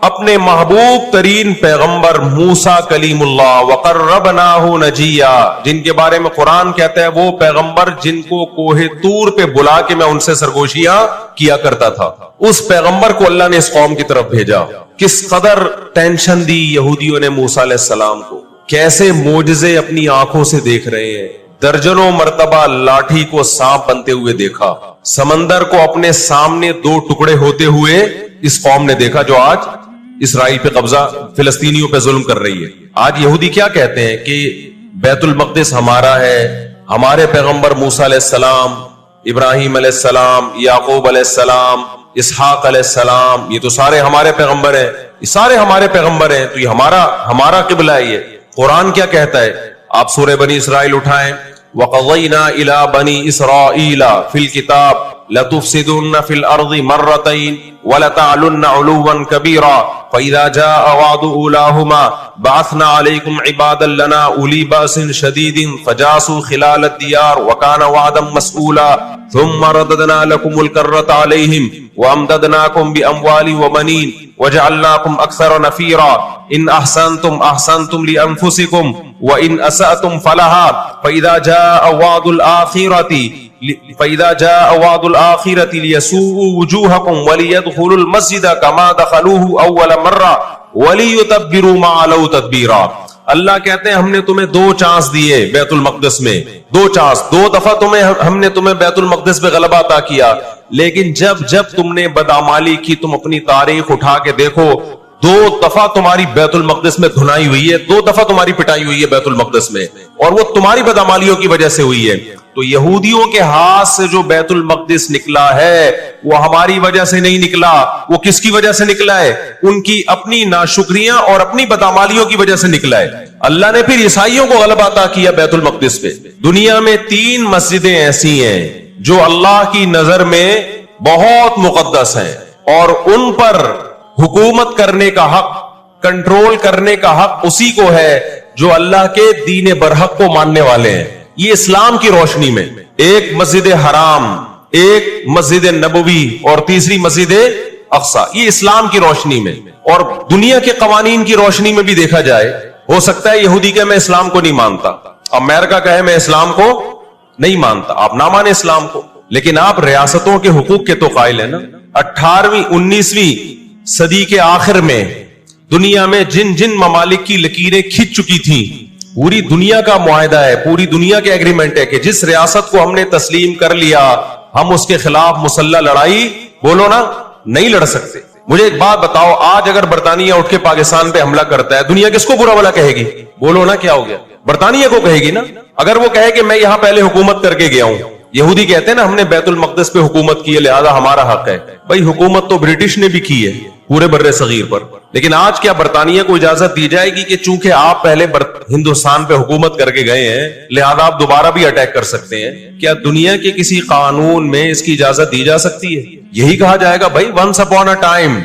اپنے محبوب ترین پیغمبر موسیٰ کلیم اللہ وقربناہ نجیہ، جن کے بارے میں قرآن کہتا ہے وہ پیغمبر جن کو کوہ طور پہ بلا کے میں ان سے سرگوشیاں کیا کرتا تھا، اس پیغمبر کو اللہ نے اس قوم کی طرف بھیجا. کس قدر ٹینشن دی یہودیوں نے موسیٰ علیہ السلام کو، کیسے معجزے اپنی آنکھوں سے دیکھ رہے ہیں. درجنوں مرتبہ لاٹھی کو سانپ بنتے ہوئے دیکھا، سمندر کو اپنے سامنے 2 ٹکڑے ہوتے ہوئے اس قوم نے دیکھا جو آج اسرائیل پہ قبضہ، فلسطینیوں پہ ظلم کر رہی ہے. آج یہودی کیا کہتے ہیں کہ بیت المقدس ہمارا ہے، ہمارے پیغمبر موسیٰ علیہ السلام، ابراہیم علیہ السلام، یعقوب علیہ السلام، اسحاق علیہ السلام، یہ تو سارے ہمارے پیغمبر ہیں، یہ سارے ہمارے پیغمبر ہیں، تو یہ ہمارا قبلہ ہے. یہ قرآن کیا کہتا ہے؟ آپ سورہ بنی اسرائیل اٹھائیں. وَقَضَيْنَا إِلَىٰ بَنِي إِسْرَائِيلَ فِي الْكِتَابِ لَتُفْسِدُنَّ فِي الْأَرْضِ مَرَّتَيْنِ وَلَتَعْلُنَّ عُلُوًّا كَبِيرًا فَإِذَا جَاءَ وَعْدُ أُولَاهُمَا بَعَثْنَا عَلَيْكُمْ عِبَادًا لَنَا أُولِي بَأْسٍ شَدِيدٍ فَجَاسُوا خِلَالَ الدِّيَارِ وَكَانَ وَعْدًا مَسْئُولًا ثُمَّ رَدَدْنَا لَكُمُ الْكَرَّةَ عَلَيْهِمْ وَأَمْدَدْنَاكُمْ بِأَمْوَالٍ وَبَنِينَ وَجَعَلْنَاكُمْ أَكْثَرَ نَفِيرًا إِنْ أَحْسَنْتُمْ أَحْسَنْتُمْ لِأَنفُسِكُمْ وَإِنْ أَسَأْتُمْ فَلَهَا فَإِذَا جَاءَ وَعْدُ الْآخِرَةِ لِيَسُوءُوا وُجُوهَكُمْ وَلِيَدْخُلُوا الْمَسْجِدَ كَمَا دَخَلُوهُ أَوَّلَ مَرَّةٍ وَلِيُتَبِّرُوا مَا عَلَوْا تَتْبِيرًا. اللہ کہتے ہیں ہم نے تمہیں 2 چانس دیے بیت المقدس میں، 2 چانس، 2 دفعہ ہم نے تمہیں بیت المقدس پہ غلبہ عطا کیا، لیکن جب تم نے بدعمالی کی، تم اپنی تاریخ اٹھا کے دیکھو، 2 دفعہ تمہاری بیت المقدس میں دھنائی ہوئی ہے، 2 دفعہ تمہاری پٹائی ہوئی ہے بیت المقدس میں، اور وہ تمہاری بدعمالیوں کی وجہ سے ہوئی ہے. تو یہودیوں کے ہاتھ سے جو بیت المقدس نکلا ہے وہ ہماری وجہ سے نہیں نکلا، وہ کس کی وجہ سے نکلا ہے؟ ان کی اپنی ناشکریاں اور اپنی بدعمالیوں کی وجہ سے نکلا ہے. اللہ نے پھر عیسائیوں کو غلبہ عطا کیا بیت المقدس پہ. دنیا میں 3 مسجدیں ایسی ہیں جو اللہ کی نظر میں بہت مقدس ہیں، اور ان پر حکومت کرنے کا حق، کنٹرول کرنے کا حق اسی کو ہے جو اللہ کے دین برحق کو ماننے والے ہیں. یہ اسلام کی روشنی میں ایک مسجد حرام، ایک مسجد نبوی اور تیسری مسجد اقصی، یہ اسلام کی روشنی میں. اور دنیا کے قوانین کی روشنی میں بھی دیکھا جائے، ہو سکتا ہے یہودی کہ میں اسلام کو نہیں مانتا، امریکہ کہے میں اسلام کو نہیں مانتا، آپ نہ مانے اسلام کو، لیکن آپ ریاستوں کے حقوق کے تو قائل ہیں نا. 18ویں 19ویں صدی کے آخر میں دنیا میں جن ممالک کی لکیریں کھنچ چکی تھیں، پوری دنیا کا معاہدہ ہے، پوری دنیا کے ایگریمنٹ ہے کہ جس ریاست کو ہم نے تسلیم کر لیا ہم اس کے خلاف مسلح لڑائی بولو نا نہیں لڑ سکتے. مجھے ایک بات بتاؤ, آج اگر برطانیہ اٹھ کے پاکستان پہ حملہ کرتا ہے, دنیا کس کو برا بھلا کہے گی؟ بولو نا کیا ہو گیا؟ برطانیہ کو کہے گی نا. اگر وہ کہے کہ میں یہاں پہلے حکومت کر کے گیا ہوں, یہودی کہتے ہیں نا ہم نے بیت المقدس پہ حکومت کی ہے لہذا ہمارا حق ہے. بھائی حکومت تو برٹش نے بھی کی ہے پورے بر صغیر پر, لیکن آج کیا برطانیہ کو اجازت دی جائے گی کہ چونکہ آپ پہلے ہندوستان پہ حکومت کر کے گئے ہیں لہذا آپ دوبارہ بھی اٹیک کر سکتے ہیں؟ کیا دنیا کے کسی قانون میں اس کی اجازت دی جا سکتی ہے؟ یہی کہا جائے گا بھائی ونس اپون اے ٹائم,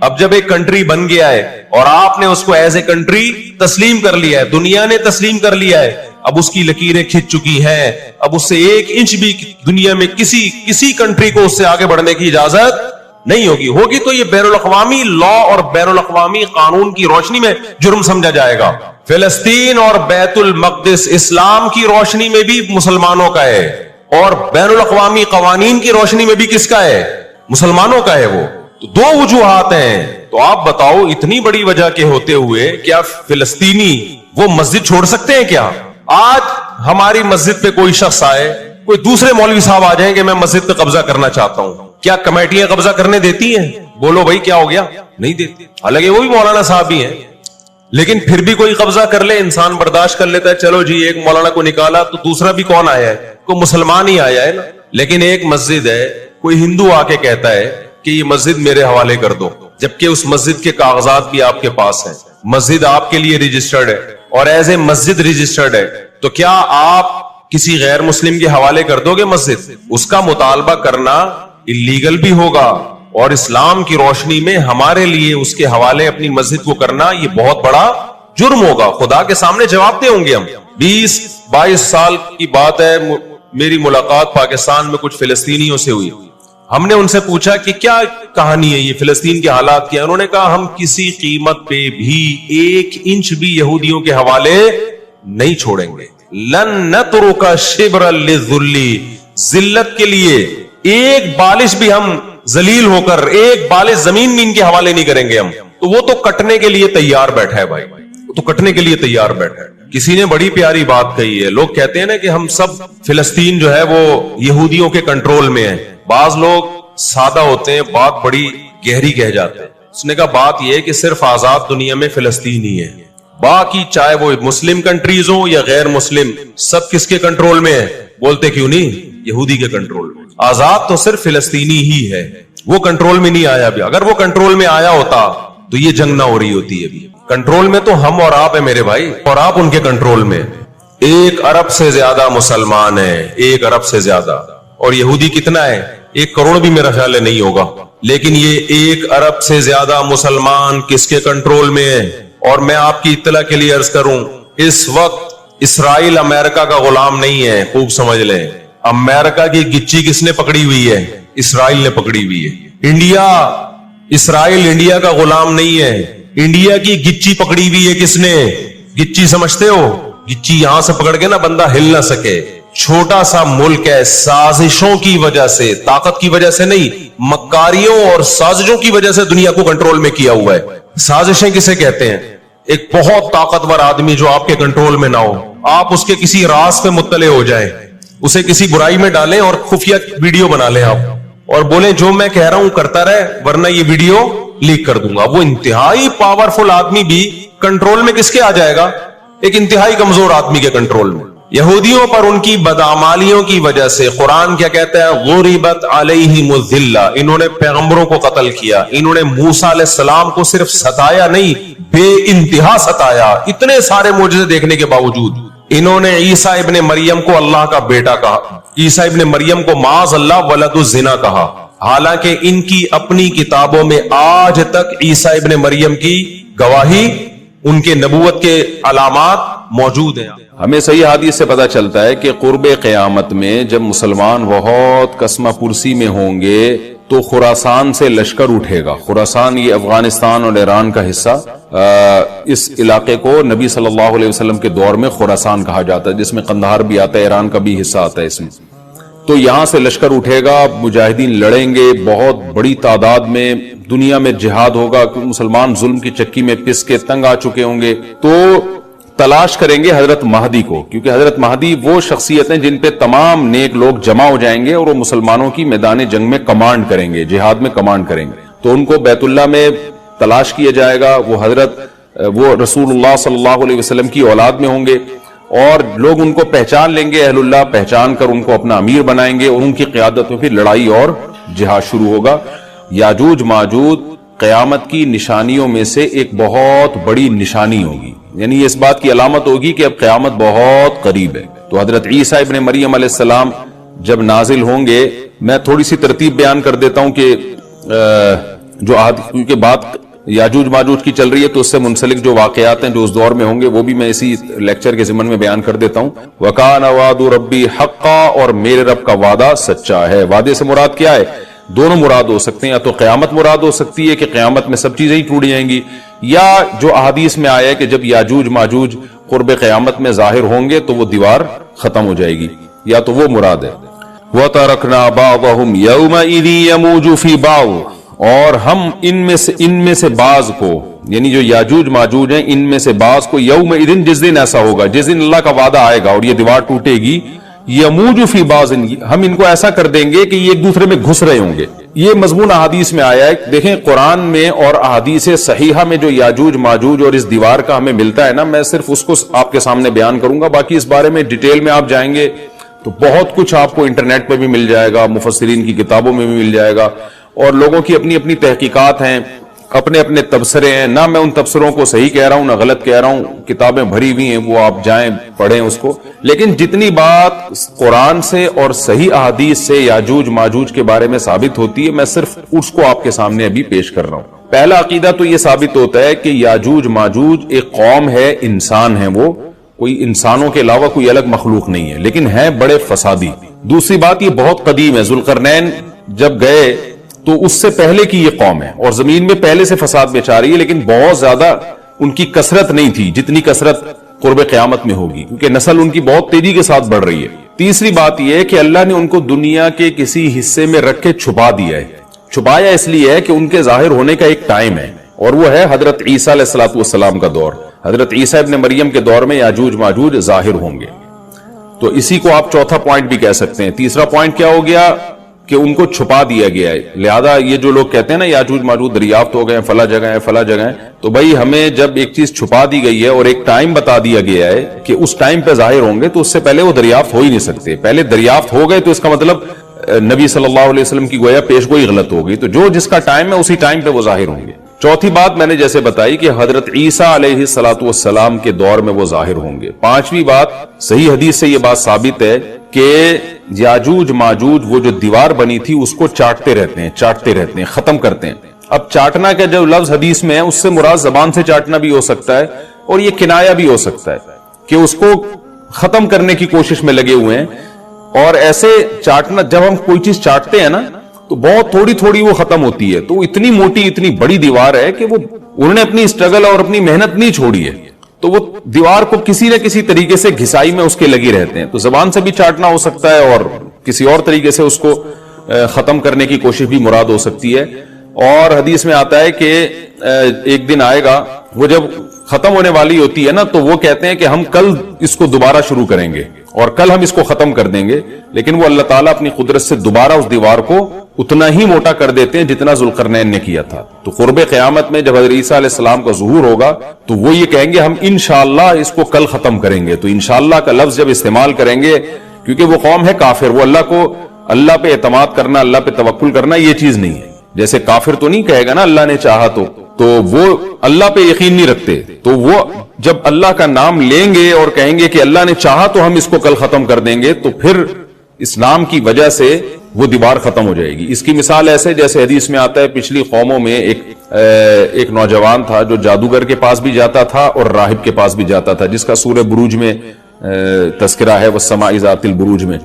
اب جب ایک کنٹری بن گیا ہے اور آپ نے اس کو ایز اے کنٹری تسلیم کر لیا ہے, دنیا نے تسلیم کر لیا ہے, اب اس کی لکیریں کھنچ چکی ہیں, اب اس سے 1 انچ بھی دنیا میں کسی کنٹری کو اس سے آگے بڑھنے کی اجازت نہیں ہوگی تو یہ بین الاقوامی لا اور بین الاقوامی قانون کی روشنی میں جرم سمجھا جائے گا. فلسطین اور بیت المقدس اسلام کی روشنی میں بھی مسلمانوں کا ہے اور بین الاقوامی قوانین کی روشنی میں بھی کس کا ہے؟ مسلمانوں کا ہے. وہ تو 2 وجوہات ہیں. تو آپ بتاؤ اتنی بڑی وجہ کے ہوتے ہوئے کیا فلسطینی وہ مسجد چھوڑ سکتے ہیں کیا؟ آج ہماری مسجد پہ کوئی شخص آئے, کوئی دوسرے مولوی صاحب آ جائیں کہ میں مسجد پہ قبضہ کرنا چاہتا ہوں, کیا کمیٹیاں قبضہ کرنے دیتی ہیں؟ بولو بھائی کیا ہو گیا؟ نہیں دیتی. حالانکہ وہ بھی مولانا صاحب ہی ہیں, لیکن پھر بھی کوئی قبضہ کر لے انسان برداشت کر لیتا ہے. چلو جی ایک مولانا کو نکالا تو دوسرا بھی کون آیا ہے؟ کوئی مسلمان ہی آیا ہے نا. لیکن ایک مسجد ہے, کوئی ہندو آ کے کہتا ہے کہ یہ مسجد میرے حوالے کر دو, جبکہ اس مسجد کے کاغذات بھی آپ کے پاس ہیں, مسجد آپ کے لیے رجسٹرڈ ہے اور ایز اے مسجد رجسٹرڈ ہے, تو کیا آپ کسی غیر مسلم کے حوالے کر دو گے مسجد؟ اس کا مطالبہ کرنا اللیگل بھی ہوگا اور اسلام کی روشنی میں ہمارے لیے اس کے حوالے اپنی مسجد کو کرنا یہ بہت بڑا جرم ہوگا. خدا کے سامنے جواب دیں ہوں گے ہم. 20-22 سال کی بات ہے, میری ملاقات پاکستان میں کچھ فلسطینیوں سے ہوئی. ہم نے ان سے پوچھا کہ کیا کہانی ہے یہ فلسطین کے حالات کیا؟ انہوں نے کہا ہم کسی قیمت پہ بھی 1 انچ بھی یہودیوں کے حوالے نہیں چھوڑیں گے. لن نترک شبرا للذل, ذلت کے لیے ایک بالش بھی ہم ذلیل ہو کر ایک بالش زمین بھی ان کے حوالے نہیں کریں گے ہم. تو وہ تو کٹنے کے لیے تیار بیٹھا ہے بھائی, وہ تو کٹنے کے لیے تیار بیٹھا ہے. کسی نے بڑی پیاری بات کہی ہے, لوگ کہتے ہیں نا کہ ہم سب فلسطین جو ہے وہ یہودیوں کے کنٹرول میں ہے. بعض لوگ سادہ ہوتے ہیں, بات بڑی گہری کہہ جاتے ہیں. اس نے کہا بات یہ ہے کہ صرف آزاد دنیا میں فلسطین ہی ہے, باقی چاہے وہ مسلم کنٹریز ہوں یا غیر مسلم سب کس کے کنٹرول میں ہے؟ بولتے کیوں نہیں؟ یہودی کے کنٹرول میں. آزاد تو صرف فلسطینی ہی ہے, وہ کنٹرول میں نہیں آیا. بھی اگر وہ کنٹرول میں آیا ہوتا تو یہ جنگ نہ ہو رہی ہوتی ہے. ابھی کنٹرول میں تو ہم اور آپ ہیں میرے بھائی, اور آپ ان کے کنٹرول میں. 1 ارب سے زیادہ مسلمان ہیں, 1 ارب سے زیادہ, اور یہودی کتنا ہے؟ 1 کروڑ بھی میرا خیال ہے نہیں ہوگا. لیکن یہ 1 ارب سے زیادہ مسلمان کس کے کنٹرول میں ہے؟ اور میں آپ کی اطلاع کے لیے عرض کروں, اس وقت اسرائیل امریکہ کا غلام نہیں ہے. خوب سمجھ لیں, امریکہ کی گچی کس نے پکڑی ہوئی ہے؟ اسرائیل نے پکڑی ہوئی ہے. اسرائیل انڈیا کا غلام نہیں ہے, انڈیا کی گچی پکڑی ہوئی ہے. کس نے؟ گچی سمجھتے ہو؟ گچی یہاں سے پکڑ کے نا بندہ ہل نہ سکے. چھوٹا سا ملک ہے, سازشوں کی وجہ سے, طاقت کی وجہ سے نہیں, مکاریوں اور سازشوں کی وجہ سے دنیا کو کنٹرول میں کیا ہوا ہے. سازشیں کسے کہتے ہیں؟ ایک بہت طاقتور آدمی جو آپ کے کنٹرول میں نہ ہو, آپ اس کے کسی راز پہ مطلع ہو جائیں, اسے کسی برائی میں ڈالیں اور خفیہ ویڈیو بنا لیں آپ, اور بولیں جو میں کہہ رہا ہوں کرتا رہے ورنہ یہ ویڈیو لیک کر دوں گا. وہ انتہائی پاورفل آدمی بھی کنٹرول میں کس کے آ جائے گا؟ ایک انتہائی کمزور آدمی کے کنٹرول میں. یہودیوں پر ان کی بدعمالیوں کی وجہ سے قرآن کیا کہتا ہے؟ غربت علیہم الذلہ, انہوں نے پیغمبروں کو قتل کیا, انہوں نے موسیٰ علیہ السلام کو صرف ستایا نہیں بے انتہا ستایا. اتنے سارے معجزے دیکھنے کے باوجود انہوں نے عیسیٰ ابن مریم کو اللہ کا بیٹا کہا, عیسیٰ ابن مریم کو معاذ اللہ ولد الزنا کہا, حالانکہ ان کی اپنی کتابوں میں آج تک عیسیٰ ابن مریم کی گواہی, ان کے نبوت کے علامات موجود ہیں. ہمیں صحیح حدیث سے پتا چلتا ہے کہ قرب قیامت میں جب مسلمان بہت کسمہ پرسی میں ہوں گے تو خراسان سے لشکر اٹھے گا. خراسان یہ افغانستان اور ایران کا حصہ, اس علاقے کو نبی صلی اللہ علیہ وسلم کے دور میں خراسان کہا جاتا ہے, جس میں قندھار بھی آتا ہے, ایران کا بھی حصہ آتا ہے اس میں. تو یہاں سے لشکر اٹھے گا, مجاہدین لڑیں گے بہت بڑی تعداد میں, دنیا میں جہاد ہوگا, مسلمان ظلم کی چکی میں پس کے تنگ آ چکے ہوں گے. تو تلاش کریں گے حضرت مہدی کو, کیونکہ حضرت مہدی وہ شخصیت ہیں جن پہ تمام نیک لوگ جمع ہو جائیں گے اور وہ مسلمانوں کی میدان جنگ میں کمانڈ کریں گے, جہاد میں کمانڈ کریں گے. تو ان کو بیت اللہ میں تلاش کیا جائے گا. وہ رسول اللہ صلی اللہ علیہ وسلم کی اولاد میں ہوں گے اور لوگ ان کو پہچان لیں گے, اہل اللہ پہچان کر ان کو اپنا امیر بنائیں گے اور ان کی قیادت میں پھر لڑائی اور جہاد شروع ہوگا. یاجوج ماجوج قیامت کی نشانیوں میں سے ایک بہت بڑی نشانی ہوگی, یعنی یہ اس بات کی علامت ہوگی کہ اب قیامت بہت قریب ہے. تو حضرت عیسیٰ ابن مریم علیہ السلام جب نازل ہوں گے, میں تھوڑی سی ترتیب بیان کر دیتا ہوں کہ کیونکہ بات یاجوج ماجوج کی چل رہی ہے تو اس سے منسلک جو واقعات ہیں جو اس دور میں ہوں گے وہ بھی میں اسی لیکچر کے ضمن میں بیان کر دیتا ہوں. وَكَانَ وَعْدُ رَبِّي حَقًّا, اور میرے رب کا وعدہ سچا ہے. وعدے سے مراد کیا ہے؟ دونوں مراد ہو سکتے ہیں, یا تو قیامت مراد ہو سکتی ہے کہ قیامت میں سب چیزیں ہی ٹوٹ جائیں گی, یا جو احادیث میں آیا ہے کہ جب یاجوج ماجوج قرب قیامت میں ظاہر ہوں گے تو وہ دیوار ختم ہو جائے گی, یا تو وہ مراد ہے. وَتَرَكْنَا بَعْضَهُمْ يَوْمَئِذٍ يَمُوجُ فِي بَعْضٍ, اور ہم ان میں سے بعض کو, یعنی جو یاجوج ماجوج ہیں ان میں سے بعض کو, یومئذ جس دن ایسا ہوگا, جس دن اللہ کا وعدہ آئے گا اور یہ دیوار ٹوٹے گی, یموج فی بعض, ہم ان کو ایسا کر دیں گے کہ یہ ایک دوسرے میں گھس رہے ہوں گے. یہ مضمون احادیث میں آیا ہے. دیکھیں قرآن میں اور احادیث صحیحہ میں جو یاجوج ماجوج اور اس دیوار کا ہمیں ملتا ہے نا, میں صرف اس کو آپ کے سامنے بیان کروں گا. باقی اس بارے میں ڈیٹیل میں آپ جائیں گے تو بہت کچھ آپ کو انٹرنیٹ پہ بھی مل جائے گا, مفسرین کی کتابوں میں بھی مل جائے گا, اور لوگوں کی اپنی اپنی تحقیقات ہیں, اپنے اپنے تبصرے ہیں. نہ میں ان تبصروں کو صحیح کہہ رہا ہوں نہ غلط کہہ رہا ہوں, کتابیں بھری ہوئی ہیں, وہ آپ جائیں پڑھیں اس کو. لیکن جتنی بات قرآن سے اور صحیح احادیث سے یاجوج ماجوج کے بارے میں ثابت ہوتی ہے, میں صرف اس کو آپ کے سامنے ابھی پیش کر رہا ہوں. پہلا عقیدہ تو یہ ثابت ہوتا ہے کہ یاجوج ماجوج ایک قوم ہے, انسان ہیں, وہ کوئی انسانوں کے علاوہ کوئی الگ مخلوق نہیں ہے, لیکن ہیں بڑے فسادی. دوسری بات یہ بہت قدیم ہے, ذوالقرنین جب گئے تو اس سے پہلے کی یہ قوم ہے اور زمین میں پہلے سے فساد مچا رہی ہے, لیکن بہت زیادہ ان کی کثرت نہیں تھی جتنی کثرت قرب قیامت میں ہوگی, کیونکہ نسل ان کی بہت تیزی کے ساتھ بڑھ رہی ہے. تیسری بات یہ ہے کہ اللہ نے ان کو دنیا کے کسی حصے میں رکھ کے چھپا دیا ہے. چھپایا اس لیے ہے کہ ان کے ظاہر ہونے کا ایک ٹائم ہے, اور وہ ہے حضرت عیسیٰ علیہ الصلوۃ والسلام کا دور. حضرت عیسیٰ ابن مریم کے دور میں یاجوج ماجوج ظاہر ہوں گے. تو اسی کو آپ چوتھا پوائنٹ بھی کہہ سکتے ہیں. تیسرا پوائنٹ کیا ہو گیا کہ ان کو چھپا دیا گیا ہے. لہذا یہ جو لوگ کہتے ہیں نا یاجوج ماجوج دریافت ہو گئے فلاں جگہ ہے فلاں جگہ ہے, تو بھائی ہمیں جب ایک چیز چھپا دی گئی ہے اور ایک ٹائم بتا دیا گیا ہے کہ اس ٹائم پہ ظاہر ہوں گے, تو اس سے پہلے وہ دریافت ہو ہی نہیں سکتے. پہلے دریافت ہو گئے تو اس کا مطلب نبی صلی اللہ علیہ وسلم کی گویا پیش گوئی غلط ہو گئی. تو جو جس کا ٹائم ہے اسی ٹائم پہ وہ ظاہر ہوں گے. چوتھی بات میں نے جیسے بتائی کہ حضرت عیسیٰ علیہ الصلوۃ والسلام کے دور میں وہ ظاہر ہوں گے. پانچویں بات, صحیح حدیث سے یہ بات ثابت ہے کہ یاجوج ماجوج وہ جو دیوار بنی تھی اس کو چاٹتے رہتے ہیں, ختم کرتے ہیں. اب چاٹنا کا جو لفظ حدیث میں ہے اس سے مراد زبان سے چاٹنا بھی ہو سکتا ہے اور یہ کنایا بھی ہو سکتا ہے کہ اس کو ختم کرنے کی کوشش میں لگے ہوئے ہیں. اور ایسے چاٹنا, جب ہم کوئی چیز چاٹتے ہیں نا تو بہت تھوڑی تھوڑی وہ ختم ہوتی ہے. تو اتنی موٹی اتنی بڑی دیوار ہے کہ وہ انہوں نے اپنی اسٹرگل اور اپنی محنت نہیں چھوڑی ہے, تو وہ دیوار کو کسی نہ کسی طریقے سے گھسائی میں اس کے لگے رہتے ہیں. تو زبان سے بھی چاٹنا ہو سکتا ہے اور کسی اور طریقے سے اس کو ختم کرنے کی کوشش بھی مراد ہو سکتی ہے. اور حدیث میں آتا ہے کہ ایک دن آئے گا وہ جب ختم ہونے والی ہوتی ہے نا, تو وہ کہتے ہیں کہ ہم کل اس کو دوبارہ شروع کریں گے اور کل ہم اس کو ختم کر دیں گے. لیکن وہ اللہ تعالیٰ اپنی قدرت سے دوبارہ اس دیوار کو اتنا ہی موٹا کر دیتے ہیں جتنا ذوالقرنین نے کیا تھا. تو قرب قیامت میں جب حضرت عیسیٰ علیہ السلام کا ظہور ہوگا تو وہ یہ کہیں گے ہم انشاءاللہ اس کو کل ختم کریں گے. تو انشاءاللہ کا لفظ جب استعمال کریں گے, کیونکہ وہ قوم ہے کافر, وہ اللہ پہ اعتماد کرنا, اللہ پہ توکل کرنا یہ چیز نہیں ہے. جیسے کافر تو نہیں کہے گا نا اللہ نے چاہا تو وہ اللہ پہ یقین نہیں رکھتے. تو وہ جب اللہ کا نام لیں گے اور کہیں گے کہ اللہ نے چاہا تو ہم اس کو کل ختم کر دیں گے, تو پھر اس نام کی وجہ سے وہ دیوار ختم ہو جائے گی. اس کی مثال ایسے جیسے حدیث میں آتا ہے پچھلی قوموں میں ایک نوجوان تھا جو جادوگر کے پاس بھی جاتا تھا اور راہب کے پاس بھی جاتا تھا, جس کا سورہ بروج میں تذکرہ ہے, والسماء ذات البروج میں.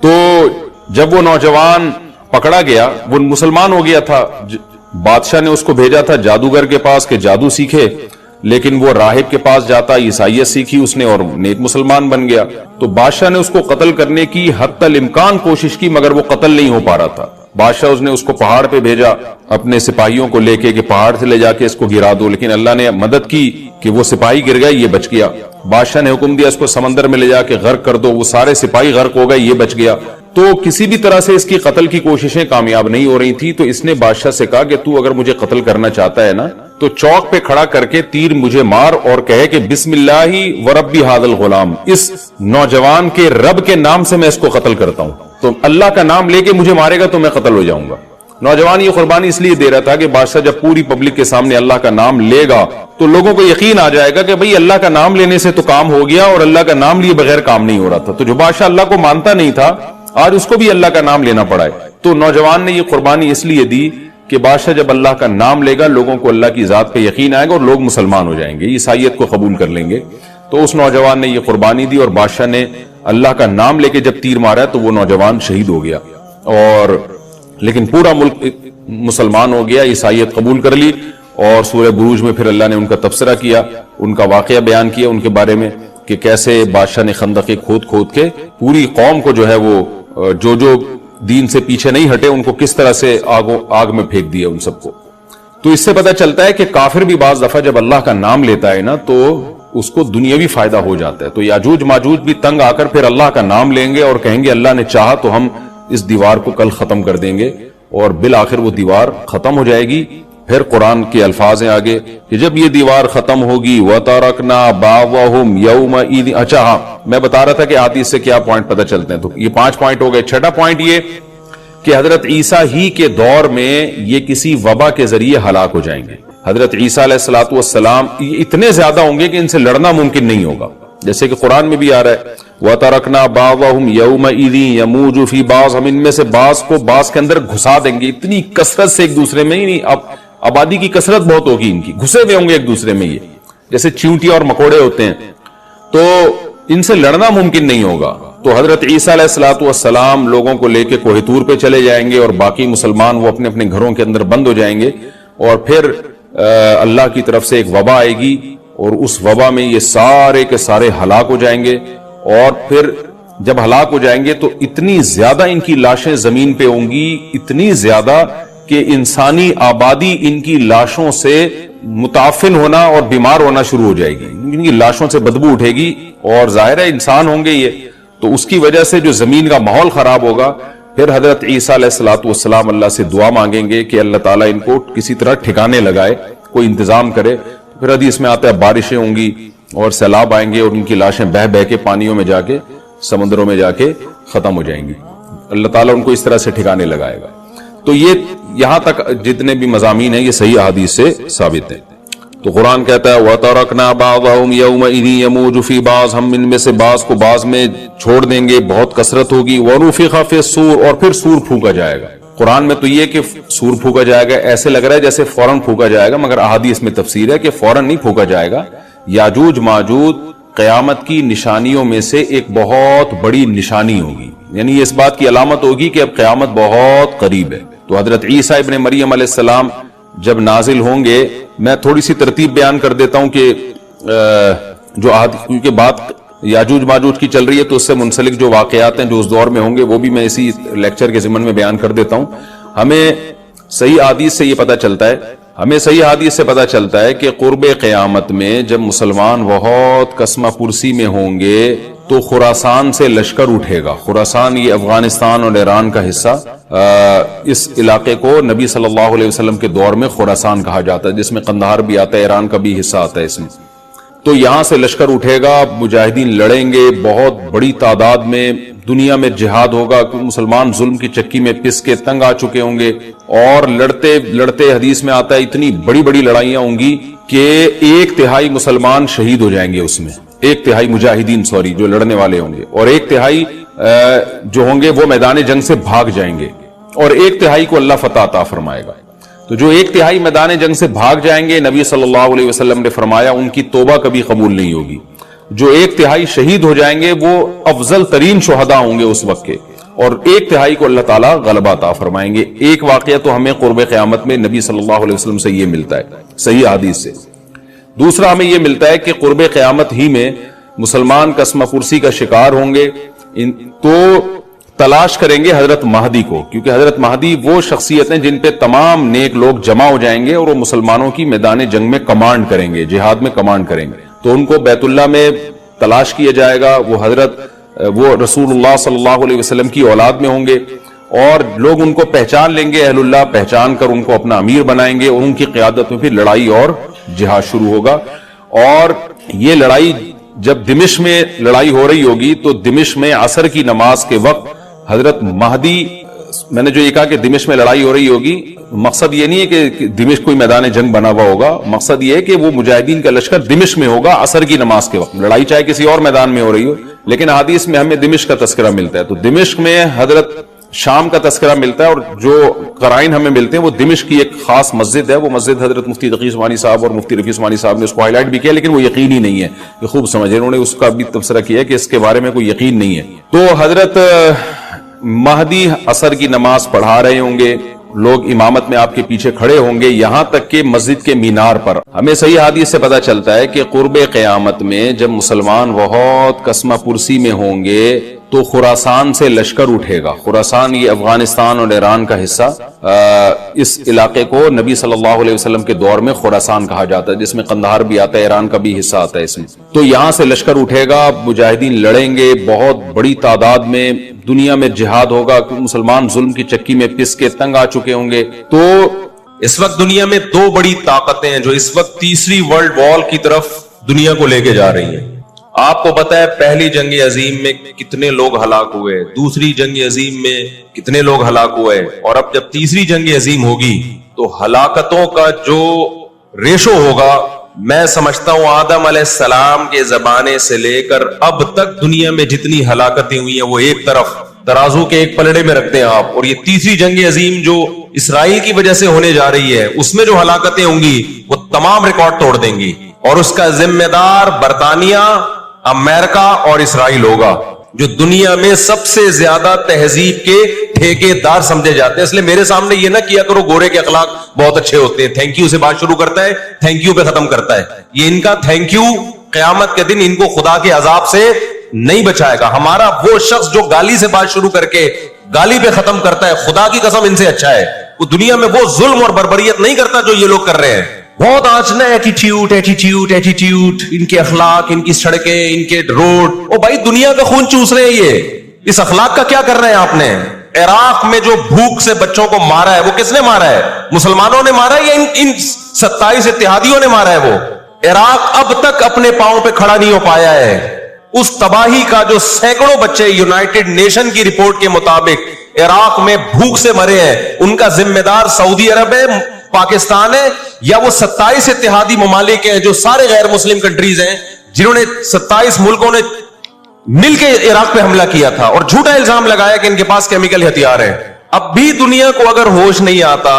تو جب وہ نوجوان پکڑا گیا, وہ مسلمان ہو گیا تھا, بادشاہ نے اس کو بھیجا تھا جادوگر کے پاس کہ جادو سیکھے, لیکن وہ راہب کے پاس جاتا, عیسائیت سیکھی اس نے اور نیک مسلمان بن گیا. تو بادشاہ نے اس کو قتل کرنے کی حتی الامکان کوشش کی, مگر وہ قتل نہیں ہو پا رہا تھا. بادشاہ اس نے اس کو پہاڑ پہ بھیجا اپنے سپاہیوں کو لے کے کہ پہاڑ سے لے جا کے اس کو گرا دو, لیکن اللہ نے مدد کی کہ وہ سپاہی گر گئے, یہ بچ گیا. بادشاہ نے حکم دیا اس کو سمندر میں لے جا کے غرق کر دو, وہ سارے سپاہی غرق ہو گئے, یہ بچ گیا. تو کسی بھی طرح سے اس کی قتل کی کوششیں کامیاب نہیں ہو رہی تھی. تو اس نے بادشاہ سے کہا کہ تو اگر مجھے قتل کرنا چاہتا ہے نا تو چوک پہ کھڑا کر کے تیر مجھے مار اور کہے کہ بسم اللہ وربی ھذا الغلام, اس نوجوان کے رب کے نام سے میں اس کو قتل کرتا ہوں. تو اللہ کا نام لے کے مجھے مارے گا تو میں قتل ہو جاؤں گا. نوجوان یہ قربانی اس لیے دے رہا تھا کہ بادشاہ جب پوری پبلک کے سامنے اللہ کا نام لے گا تو لوگوں کو یقین آ جائے گا کہ بھئی اللہ کا نام لینے سے تو کام ہو گیا, اور اللہ کا نام لیے بغیر کام نہیں ہو رہا تھا. تو جو بادشاہ اللہ کو مانتا نہیں تھا آج اس کو بھی اللہ کا نام لینا پڑا ہے. تو نوجوان نے یہ قربانی اس لیے دی کہ بادشاہ جب اللہ کا نام لے گا لوگوں کو اللہ کی ذات پہ یقین آئے گا اور لوگ مسلمان ہو جائیں گے, عیسائیت کو قبول کر لیں گے. تو اس نوجوان نے یہ قربانی دی اور بادشاہ نے اللہ کا نام لے کے جب تیر مارا تو وہ نوجوان شہید ہو گیا. اور لیکن پورا ملک مسلمان ہو گیا, عیسائیت قبول کر لی. اور سورہ بروج میں پھر اللہ نے ان کا تبصرہ کیا, ان کا واقعہ بیان کیا ان کے بارے میں کہ کیسے بادشاہ نے خندقیں کھود کھود کے پوری قوم کو جو ہے وہ جو دین سے پیچھے نہیں ہٹے ان کو کس طرح سے آگ میں پھینک دیا ان سب کو. تو اس سے پتہ چلتا ہے کہ کافر بھی بعض دفعہ جب اللہ کا نام لیتا ہے نا تو اس کو دنیاوی فائدہ ہو جاتا ہے. تو یاجوج ماجوج بھی تنگ آ کر پھر اللہ کا نام لیں گے اور کہیں گے اللہ نے چاہا تو ہم اس دیوار کو کل ختم کر دیں گے, اور بالآخر وہ دیوار ختم ہو جائے گی. پھر قرآن کے الفاظ ہیں آگے کہ جب یہ دیوار ختم ہوگی وَتَرَكْنَا بَعْضَهُمْ يَوْمَئِذٍ. اچھا ہاں میں بتا رہا تھا کہ حدیث سے کیا پوائنٹ پتہ چلتے ہیں. تو یہ 5 پوائنٹ ہو گئے. چھٹا پوائنٹ یہ کہ حضرت عیسیٰ ہی کے دور میں یہ کسی وبا کے ذریعے ہلاک ہو جائیں گے. حضرت عیسیٰ علیہ الصلوۃ والسلام اتنے زیادہ ہوں گے کہ ان سے لڑنا ممکن نہیں ہوگا, جیسے کہ قرآن میں بھی آ رہا ہے وَتَرَكْنَا بَعْضَهُمْ يَوْمَئِذٍ يَمُوجُ فِي بَعْضٍ, ہم ان میں سے بعض کو بعض کے اندر گھسا دیں گے. اتنی کثرت سے ایک دوسرے میں, نہیں اب آبادی کی کثرت بہت ہوگی ان کی, گھسے ہوئے ہوں گے ایک دوسرے میں, یہ جیسے چیونٹی اور مکوڑے ہوتے ہیں, تو ان سے لڑنا ممکن نہیں ہوگا. تو حضرت عیسیٰ علیہ الصلوۃ والسلام لوگوں کو لے کے کوہ طور پہ چلے جائیں گے اور باقی مسلمان وہ اپنے اپنے گھروں کے اندر بند ہو جائیں گے, اور پھر اللہ کی طرف سے ایک وبا آئے گی اور اس وبا میں یہ سارے کے سارے ہلاک ہو جائیں گے. اور پھر جب ہلاک ہو جائیں گے تو اتنی زیادہ ان کی لاشیں زمین پہ ہوں گی, اتنی زیادہ کہ انسانی آبادی ان کی لاشوں سے متعفن ہونا اور بیمار ہونا شروع ہو جائے گی. ان کی لاشوں سے بدبو اٹھے گی اور ظاہر ہے انسان ہوں گے یہ, تو اس کی وجہ سے جو زمین کا ماحول خراب ہوگا. پھر حضرت عیسیٰ علیہ الصلوۃ والسلام اللہ سے دعا مانگیں گے کہ اللہ تعالیٰ ان کو کسی طرح ٹھکانے لگائے, کوئی انتظام کرے. پھر حدیث میں آتا ہے بارشیں ہوں گی اور سیلاب آئیں گے اور ان کی لاشیں بہہ بہہ کے پانیوں میں جا کے سمندروں میں جا کے ختم ہو جائیں گی. اللہ تعالیٰ ان کو اس طرح سے ٹھکانے لگائے گا. تو یہ یہاں تک جتنے بھی مضامین ہیں یہ صحیح احادیث سے ثابت ہیں. تو قرآن کہتا ہے وَتَرَكْنَا بَعْضَهُمْ يَوْمَئِذٍ يَمُوجُ فِي بَعْضٍ, ہم ان میں سے بعض کو بعض میں چھوڑ دیں گے, بہت کثرت ہوگی. وَنُفِخَ فِي الصُّورِ, اور پھر سور پھونکا جائے گا. قرآن میں تو یہ کہ سور پھونکا جائے گا ایسے لگ رہا ہے جیسے فوراً پھونکا جائے گا, مگر احادیث میں تفسیر ہے کہ فوراً نہیں پھونکا جائے گا. یاجوج ماجوج قیامت کی نشانیوں میں سے ایک بہت بڑی نشانی ہوگی, یعنی اس بات کی علامت ہوگی کہ اب قیامت بہت قریب ہے. تو حضرت عیسیٰ ابن مریم علیہ السلام جب نازل ہوں گے, میں تھوڑی سی ترتیب بیان کر دیتا ہوں کہ جو کیونکہ بات یاجوج ماجوج کی چل رہی ہے تو اس سے منسلک جو واقعات ہیں جو اس دور میں ہوں گے وہ بھی میں اسی لیکچر کے ضمن میں بیان کر دیتا ہوں. ہمیں صحیح حدیث سے یہ پتہ چلتا ہے کہ قرب قیامت میں جب مسلمان بہت کسمہ پرسی میں ہوں گے تو خراسان سے لشکر اٹھے گا. خراسان یہ افغانستان اور ایران کا حصہ, اس علاقے کو نبی صلی اللہ علیہ وسلم کے دور میں خراسان کہا جاتا ہے, جس میں قندھار بھی آتا ہے, ایران کا بھی حصہ آتا ہے اس میں. تو یہاں سے لشکر اٹھے گا, مجاہدین لڑیں گے بہت بڑی تعداد میں, دنیا میں جہاد ہوگا, مسلمان ظلم کی چکی میں پس کے تنگ آ چکے ہوں گے, اور لڑتے لڑتے حدیث میں آتا ہے اتنی بڑی بڑی لڑائیاں ہوں گی کہ 1/3 مسلمان شہید ہو جائیں گے اس میں, 1/3 مجاہدین جو لڑنے والے ہوں گے, اور 1/3 جو ہوں گے وہ میدان جنگ سے بھاگ جائیں گے, اور 1/3 کو اللہ فتح عطا فرمائے گا. تو جو 1/3 میدان جنگ سے بھاگ جائیں گے, نبی صلی اللہ علیہ وسلم نے فرمایا ان کی توبہ کبھی قبول نہیں ہوگی. جو 1/3 شہید ہو جائیں گے وہ افضل ترین شہداء ہوں گے اس وقت کے, اور 1/3 کو اللہ تعالیٰ غلبہ عطا فرمائیں گے. ایک واقعہ تو ہمیں قرب قیامت میں نبی صلی اللہ علیہ وسلم سے یہ ملتا ہے صحیح حدیث سے. دوسرا ہمیں یہ ملتا ہے کہ قرب قیامت ہی میں مسلمان کسمہ پرسی کا شکار ہوں گے, تو تلاش کریں گے حضرت مہدی کو, کیونکہ حضرت مہدی وہ شخصیت ہیں جن پہ تمام نیک لوگ جمع ہو جائیں گے اور وہ مسلمانوں کی میدان جنگ میں کمانڈ کریں گے, جہاد میں کمانڈ کریں گے. تو ان کو بیت اللہ میں تلاش کیا جائے گا, وہ حضرت وہ رسول اللہ صلی اللہ علیہ وسلم کی اولاد میں ہوں گے اور لوگ ان کو پہچان لیں گے، اہل اللہ پہچان کر ان کو اپنا امیر بنائیں گے اور ان کی قیادت میں پھر لڑائی اور جہاد شروع ہوگا. اور یہ لڑائی جب دمشق میں لڑائی ہو رہی ہوگی تو دمشق میں عصر کی نماز کے وقت حضرت مہدی، میں نے جو یہ کہا کہ دمشق میں لڑائی ہو رہی ہوگی، مقصد یہ نہیں ہے کہ دمشق کوئی میدان جنگ بنا ہوا ہوگا، مقصد یہ ہے کہ وہ مجاہدین کا لشکر دمشق میں ہوگا عصر کی نماز کے وقت. لڑائی چاہے کسی اور میدان میں ہو رہی ہو، لیکن حدیث میں ہمیں دمشق کا تذکرہ ملتا ہے. تو دمشق میں حضرت شام کا تذکرہ ملتا ہے، اور جو قرائن ہمیں ملتے ہیں وہ دمشق کی ایک خاص مسجد ہے. وہ مسجد حضرت مفتی تقی عثمانی صاحب اور مفتی رفیع عثمانی صاحب نے اس کو ہائی لائٹ بھی کیا، لیکن وہ یقینی نہیں ہے. یہ خوب سمجھے، انہوں نے اس کا بھی تبصرہ کیا کہ اس کے بارے میں کوئی یقین نہیں ہے. تو حضرت مہدی عصر کی نماز پڑھا رہے ہوں گے، لوگ امامت میں آپ کے پیچھے کھڑے ہوں گے، یہاں تک کہ مسجد کے مینار پر. ہمیں صحیح حدیث سے پتہ چلتا ہے کہ قرب قیامت میں جب مسلمان بہت قسمہ پرسی میں ہوں گے تو خراسان سے لشکر اٹھے گا. خراسان یہ افغانستان اور ایران کا حصہ، اس علاقے کو نبی صلی اللہ علیہ وسلم کے دور میں خراسان کہا جاتا ہے، جس میں قندھار بھی آتا ہے، ایران کا بھی حصہ آتا ہے اس میں. تو یہاں سے لشکر اٹھے گا، مجاہدین لڑیں گے بہت بڑی تعداد میں، دنیا میں جہاد ہوگا، مسلمان ظلم کی چکی میں پس کے تنگ آ چکے ہوں گے. تو اس وقت دنیا میں دو بڑی طاقتیں ہیں جو اس وقت تیسری ورلڈ وار کی طرف دنیا کو لے کے جا رہی ہیں. آپ کو پتا ہے پہلی جنگ عظیم میں کتنے لوگ ہلاک ہوئے، دوسری جنگ عظیم میں کتنے لوگ ہلاک ہوئے، اور اب جب تیسری جنگ عظیم ہوگی تو ہلاکتوں کا جو ریشو ہوگا، میں سمجھتا ہوں آدم علیہ السلام کے زمانے سے لے کر اب تک دنیا میں جتنی ہلاکتیں ہوئی ہیں وہ ایک طرف ترازو کے ایک پلڑے میں رکھتے ہیں آپ. اور یہ تیسری جنگ عظیم جو اسرائیل کی وجہ سے ہونے جا رہی ہے، اس میں جو ہلاکتیں ہوں گی وہ تمام ریکارڈ توڑ دیں گی، اور اس کا ذمہ دار برطانیہ، امریکہ اور اسرائیل ہوگا، جو دنیا میں سب سے زیادہ تہذیب کے ٹھیکے دار سمجھے جاتے ہیں. اس لیے میرے سامنے یہ نہ کیا کرو گورے کے اخلاق بہت اچھے ہوتے ہیں، تھینک یو سے بات شروع کرتا ہے، تھینک یو پہ ختم کرتا ہے. یہ ان کا تھینک یو قیامت کے دن ان کو خدا کے عذاب سے نہیں بچائے گا. ہمارا وہ شخص جو گالی سے بات شروع کر کے گالی پہ ختم کرتا ہے، خدا کی قسم ان سے اچھا ہے. وہ دنیا میں وہ ظلم اور بربریت نہیں کرتا جو یہ لوگ کر رہے ہیں. بہت آج نا ایٹیٹیوڈ ایٹیٹیوڈ ایٹیٹیوڈ، ان کے اخلاق، ان کی سڑکیں، ان کے روڈ. او بھائی دنیا کا خون چوس رہے ہیں یہ، اس اخلاق کا کیا کر رہے ہیں آپ نے؟ عراق میں جو بھوک سے بچوں کو مارا ہے وہ کس نے مارا ہے؟ مسلمانوں نے مارا ہے یا ان 27 اتحادیوں نے مارا ہے؟ وہ عراق اب تک اپنے پاؤں پہ کھڑا نہیں ہو پایا ہے. اس تباہی کا جو سینکڑوں بچے یونائٹڈ نیشن کی رپورٹ کے مطابق عراق میں بھوک سے مرے ہیں، ان کا ذمہ دار سعودی عرب ہے، پاکستان ہے، یا وہ 27 اتحادی ممالک ہیں جو سارے غیر مسلم کنٹریز ہیں، جنہوں نے 27 ملکوں نے مل کے عراق پہ حملہ کیا تھا اور جھوٹا الزام لگایا کہ ان کے پاس کیمیکل ہتھیار ہے. اب بھی دنیا کو اگر ہوش نہیں آتا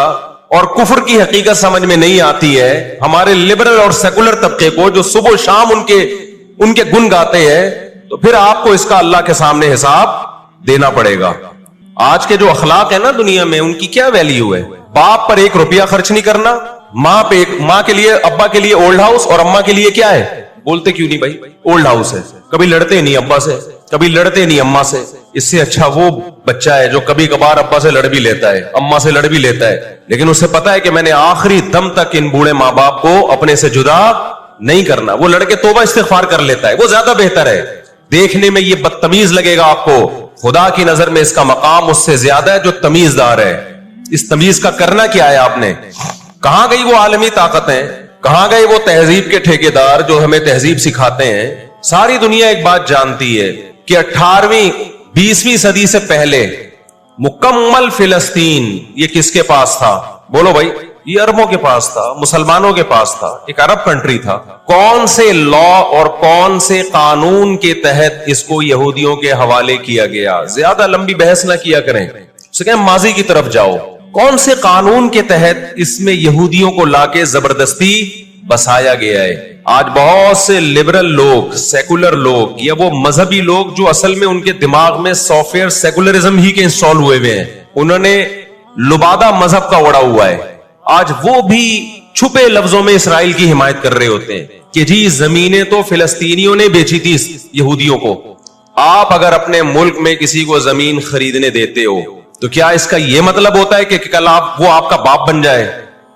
اور کفر کی حقیقت سمجھ میں نہیں آتی ہے، ہمارے لبرل اور سیکولر طبقے کو جو صبح و شام ان کے گن گاتے ہیں، تو پھر آپ کو اس کا اللہ کے سامنے حساب دینا پڑے گا. آج کے جو اخلاق ہیں نا دنیا میں، ان کی کیا ویلیو ہے؟ باپ پر 1 روپیہ خرچ نہیں کرنا، ماں کے لیے، ابا کے لیے اولڈ ہاؤس، اور اماں کے لیے کیا ہے؟ بولتے کیوں نہیں بھائی؟ اولڈ ہاؤس ہے. کبھی لڑتے نہیں ابا سے، کبھی لڑتے نہیں اماں سے. اس سے اچھا وہ بچہ ہے جو کبھی کبھار ابا سے لڑ بھی لیتا ہے، اماں سے لڑ بھی لیتا ہے، لیکن اسے پتا ہے کہ میں نے آخری دم تک ان بوڑھے ماں باپ کو اپنے سے جدا نہیں کرنا. وہ لڑکے توبہ استغفار کر لیتا ہے، وہ زیادہ بہتر ہے. دیکھنے میں یہ بدتمیز لگے گا آپ کو، خدا کی نظر میں اس کا مقام اس سے زیادہ ہے جو تمیز دار ہے. اس تمیز کا کرنا کیا ہے آپ نے؟ کہاں گئی وہ عالمی طاقتیں؟ کہاں گئے وہ تہذیب کے ٹھیکیدار جو ہمیں تہذیب سکھاتے ہیں؟ ساری دنیا ایک بات جانتی ہے کہ 18ویں 20ویں صدی سے پہلے مکمل فلسطین یہ کس کے پاس تھا؟ بولو بھائی. یہ عربوں کے پاس تھا، مسلمانوں کے پاس تھا، ایک عرب کنٹری تھا. کون سے لا اور کون سے قانون کے تحت اس کو یہودیوں کے حوالے کیا گیا؟ زیادہ لمبی بحث نہ کیا کریں، اسے کہیں ماضی کی طرف جاؤ. کون سے قانون کے تحت اس میں یہودیوں کو لا کے زبردستی بسایا گیا ہے؟ آج بہت سے لبرل لوگ، سیکولر لوگ، یا وہ مذہبی لوگ جو اصل میں ان کے دماغ میں سافٹ ویئر سیکولرزم ہی کے انسٹال ہوئے ہوئے ہیں، انہوں نے لبادہ مذہب کا اڑا ہوا ہے. آج وہ بھی چھپے لفظوں میں اسرائیل کی حمایت کر رہے ہوتے ہیں کہ جی زمینیں تو فلسطینیوں نے بیچی تھی یہودیوں کو. آپ اگر اپنے ملک میں کسی کو زمین خریدنے دیتے ہو تو کیا اس کا یہ مطلب ہوتا ہے کہ کل وہ آپ کا باپ بن جائے؟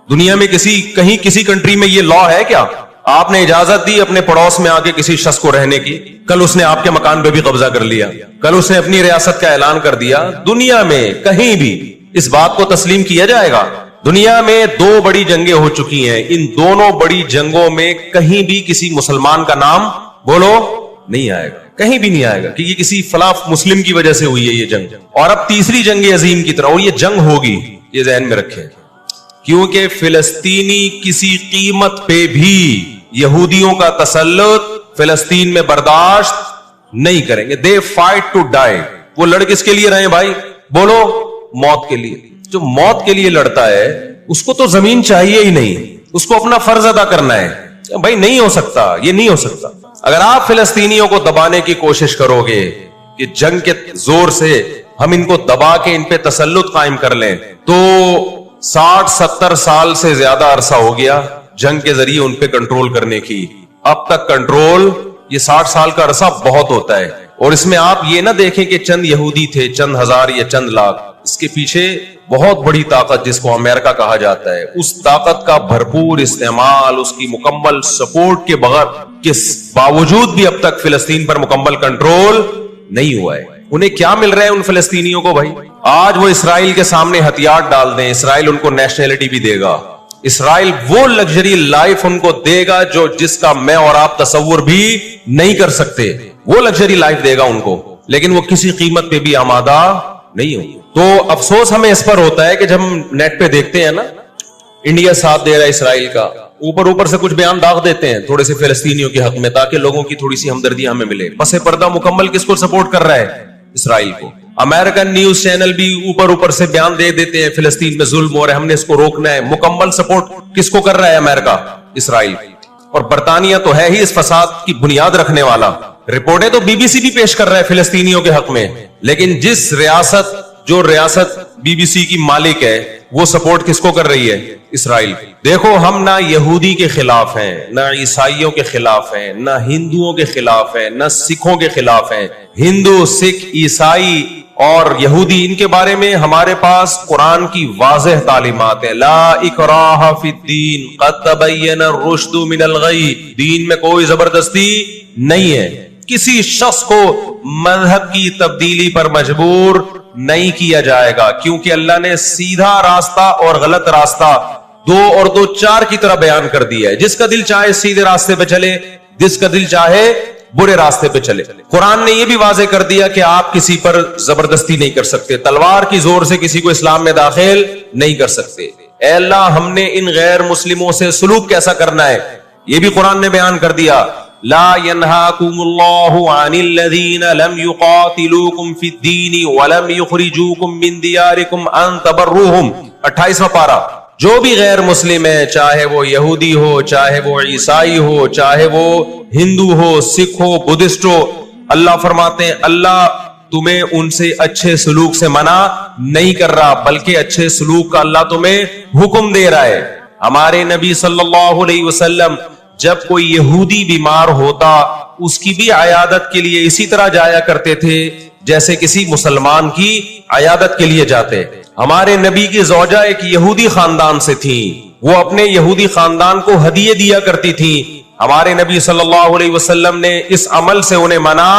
دنیا میں کہیں کسی کنٹری میں یہ لا ہے کیا؟ آپ نے اجازت دی اپنے پڑوس میں آ کے کسی شخص کو رہنے کی، کل اس نے آپ کے مکان پہ بھی قبضہ کر لیا، کل اس نے اپنی ریاست کا اعلان کر دیا. دنیا میں کہیں بھی اس بات کو تسلیم کیا جائے گا؟ دنیا میں 2 بڑی جنگیں ہو چکی ہیں، ان دونوں بڑی جنگوں میں کہیں بھی کسی مسلمان کا نام بولو نہیں آئے گا، کہیں بھی نہیں آئے گا کہ یہ کسی فلاں مسلم کی وجہ سے ہوئی ہے یہ جنگ. اور اب تیسری جنگ عظیم کی طرح، اور یہ جنگ ہوگی، یہ ذہن میں رکھیں، کیونکہ فلسطینی کسی قیمت پہ بھی یہودیوں کا تسلط فلسطین میں برداشت نہیں کریں گے. They fight to die. وہ لڑ کس کے لیے رہے بھائی؟ بولو موت کے لیے. جو موت کے لیے لڑتا ہے اس کو تو زمین چاہیے ہی نہیں، اس کو اپنا فرض ادا کرنا ہے. بھائی نہیں ہو سکتا، یہ نہیں ہو سکتا. اگر آپ فلسطینیوں کو دبانے کی کوشش کرو گے کہ جنگ کے زور سے ہم ان کو دبا کے ان پہ تسلط قائم کر لیں، تو 60-70 سال سے زیادہ عرصہ ہو گیا جنگ کے ذریعے ان پہ کنٹرول کرنے کی. اب تک کنٹرول، یہ 60 سال کا عرصہ بہت ہوتا ہے. اور اس میں آپ یہ نہ دیکھیں کہ چند یہودی تھے، چند ہزار یا چند لاکھ. اس کے پیچھے بہت بڑی طاقت جس کو امریکہ کہا جاتا ہے، اس طاقت کا بھرپور استعمال، اس کی مکمل سپورٹ کے بغیر کے باوجود بھی اب تک فلسطین پر مکمل کنٹرول نہیں ہوا ہے. انہیں کیا مل رہا ہے ان فلسطینیوں کو بھائی؟ آج وہ اسرائیل کے سامنے ہتھیار ڈال دیں، اسرائیل ان کو نیشنلٹی بھی دے گا، اسرائیل وہ لگژری لائف ان کو دے گا جو جس کا میں اور آپ تصور بھی نہیں کر سکتے. وہ لگژری لائف دے گا ان کو، لیکن وہ کسی قیمت پہ بھی آمادہ نہیں ہوں. تو افسوس ہمیں اس پر ہوتا ہے کہ جب ہم نیٹ پہ دیکھتے ہیں نا انڈیا ساتھ دے رہا ہے اسرائیل کا، اوپر سے کچھ بیان داغ دیتے ہیں تھوڑے سے فلسطینیوں کے حق میں تاکہ لوگوں کی تھوڑی سی ہمدردی ہمیں ملے. پس پردہ مکمل کس کو سپورٹ کر رہا ہے؟ اسرائیل کو. امریکن نیوز چینل بھی اوپر سے بیان دے دیتے ہیں فلسطین میں ظلم ہو رہا ہے، ہم نے اس کو روکنا ہے. مکمل سپورٹ کس کو کر رہا ہے امریکہ؟ اسرائیل. اور برطانیہ تو ہے ہی اس فساد کی بنیاد رکھنے والا. رپورٹیں تو بی بی سی بھی پیش کر رہا ہے فلسطینیوں کے حق میں، لیکن جو ریاست بی بی سی کی مالک ہے وہ سپورٹ کس کو کر رہی ہے؟ اسرائیل. دیکھو ہم نہ یہودی کے خلاف ہیں، نہ عیسائیوں کے خلاف ہیں، نہ ہندوؤں کے خلاف ہیں، نہ سکھوں کے خلاف ہیں. ہندو، سکھ، عیسائی اور یہودی، ان کے بارے میں ہمارے پاس قرآن کی واضح تعلیمات ہیں. لا اکراہ فی الدین قد تبین الرشد من الغی. دین میں کوئی زبردستی نہیں ہے. کسی شخص کو مذہب کی تبدیلی پر مجبور نہیں کیا جائے گا، کیونکہ اللہ نے سیدھا راستہ اور غلط راستہ 2 اور 2 4 کی طرح بیان کر دیا ہے. جس کا دل چاہے سیدھے راستے پہ چلے، جس کا دل چاہے برے راستے پہ چلے. قرآن نے یہ بھی واضح کر دیا کہ آپ کسی پر زبردستی نہیں کر سکتے، تلوار کی زور سے کسی کو اسلام میں داخل نہیں کر سکتے. اے اللہ ہم نے ان غیر مسلموں سے سلوک کیسا کرنا ہے یہ بھی قرآن نے بیان کر دیا. لا ينهاكم الله عن الذين لم يقاتلوكم في الدين ولم يخرجوكم من دياركم ان تبروهم. 28واں پارہ. جو بھی غیر مسلم ہے، چاہے وہ یہودی ہو، چاہے وہ عیسائی ہو، چاہے وہ ہندو ہو، سکھ ہو، بدھسٹ ہو، اللہ فرماتے ہیں اللہ تمہیں ان سے اچھے سلوک سے منع نہیں کر رہا، بلکہ اچھے سلوک کا اللہ تمہیں حکم دے رہا ہے. ہمارے نبی صلی اللہ علیہ وسلم جب کوئی یہودی بیمار ہوتا اس کی بھی عیادت کے لیے اسی طرح جایا کرتے تھے جیسے کسی مسلمان کی عیادت کے لیے جاتے. ہمارے نبی کی زوجہ ایک یہودی خاندان سے تھی، وہ اپنے یہودی خاندان کو ہدیے دیا کرتی تھی. ہمارے نبی صلی اللہ علیہ وسلم نے اس عمل سے انہیں منع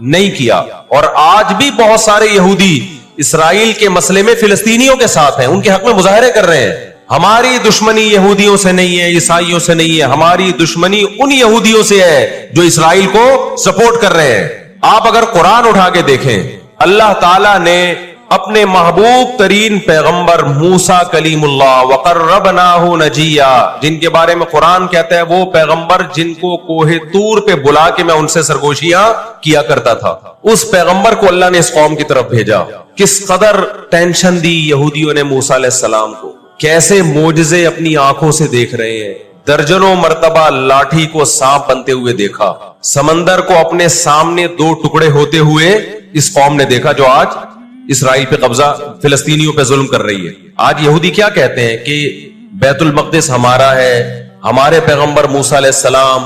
نہیں کیا. اور آج بھی بہت سارے یہودی اسرائیل کے مسئلے میں فلسطینیوں کے ساتھ ہیں، ان کے حق میں مظاہرے کر رہے ہیں. ہماری دشمنی یہودیوں سے نہیں ہے، عیسائیوں سے نہیں ہے، ہماری دشمنی ان یہودیوں سے ہے جو اسرائیل کو سپورٹ کر رہے ہیں. آپ اگر قرآن اٹھا کے دیکھیں، اللہ تعالیٰ نے اپنے محبوب ترین پیغمبر موسیٰ کلیم اللہ وقربناہ نجیہ، جن کے بارے میں قرآن کہتا ہے وہ پیغمبر جن کو کوہ طور پہ بلا کے میں ان سے سرگوشیاں کیا کرتا تھا، اس پیغمبر کو اللہ نے اس قوم کی طرف بھیجا. کس قدر ٹینشن دی یہودیوں نے موسیٰ علیہ السلام کو، کیسے معجزے اپنی آنکھوں سے دیکھ رہے ہیں. درجنوں مرتبہ لاٹھی کو سانپ بنتے ہوئے دیکھا، سمندر کو اپنے سامنے 2 ٹکڑے ہوتے ہوئے اس قوم نے دیکھا جو آج اسرائیل پہ قبضہ، فلسطینیوں پہ ظلم کر رہی ہے. آج یہودی کیا کہتے ہیں کہ بیت المقدس ہمارا ہے، ہمارے پیغمبر موسیٰ علیہ السلام،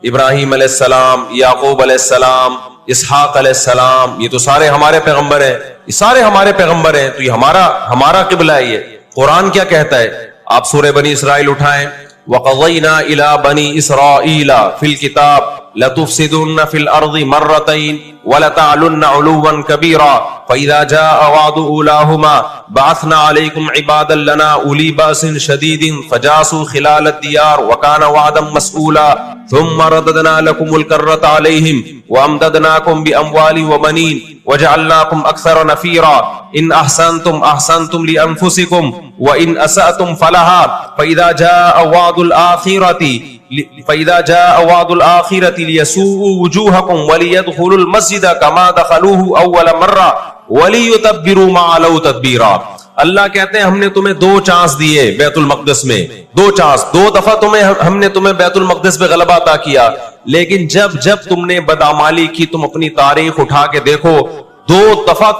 ابراہیم علیہ السلام، یعقوب علیہ السلام، اسحاق علیہ السلام، یہ تو سارے ہمارے پیغمبر ہیں، یہ سارے ہمارے پیغمبر ہیں، تو یہ ہمارا قبلہ ہے. یہ قرآن کیا کہتا ہے؟ آپ سورہ بنی اسرائیل اٹھائیں، وَقَضَيْنَا إِلَى بَنِي إِسْرَائِيلَ فِي الْكِتَابِ لَتُفْسِدُنَّ فِي الْأَرْضِ مَرَّتَيْنِ وَلَتَعْلُنَّ عُلُوًّا كَبِيرًا فَإِذَا جَاءَ وَعْدُ أُولَاهُمَا بَعَثْنَا عَلَيْكُمْ عِبَادًا لَنَا أُولِي بَأْسٍ شَدِيدٍ فَجَاسُوا خِلَالَ الدِّيَارِ وَكَانَ وَعْدًا مَسْئُولًا ثُمَّ رَدَدْنَا لَكُمُ الْكَرَّةَ عَلَيْهِمْ وَأَمْدَدْنَاكُمْ بِأَمْوَالٍ وَبَنِينَ وَجَعَلْنَاكُمْ أَكْثَرَ نَفِيرًا إِنْ أَحْسَنْتُمْ أَحْسَنْتُمْ لِأَنفُسِكُمْ وَإِنْ أَسَأْتُمْ فَلَهَا فَإِذَا جَاءَ وَعْدُ الْآخِرَةِ لِيَسُوءُوا وُجُوهَكُمْ وَلِيَدْخُلُوا الْمَسْجِدَ كَمَا دَخَلُوهُ أَوَّلَ مَرَّةٍ وَلِيُتَبِّرُوا مَا عَلَوْا تَتْبِيرًا. اللہ کہتے ہیں ہم نے تمہیں 2 چانس دیے بیت المقدس میں، 2 چانس، 2 دفعہ ہم نے تمہیں بیت المقدس پہ غلبہ عطا کیا، لیکن جب تم نے بدعمالی کی، تم اپنی تاریخ اٹھا کے دیکھو، 2 دفعہ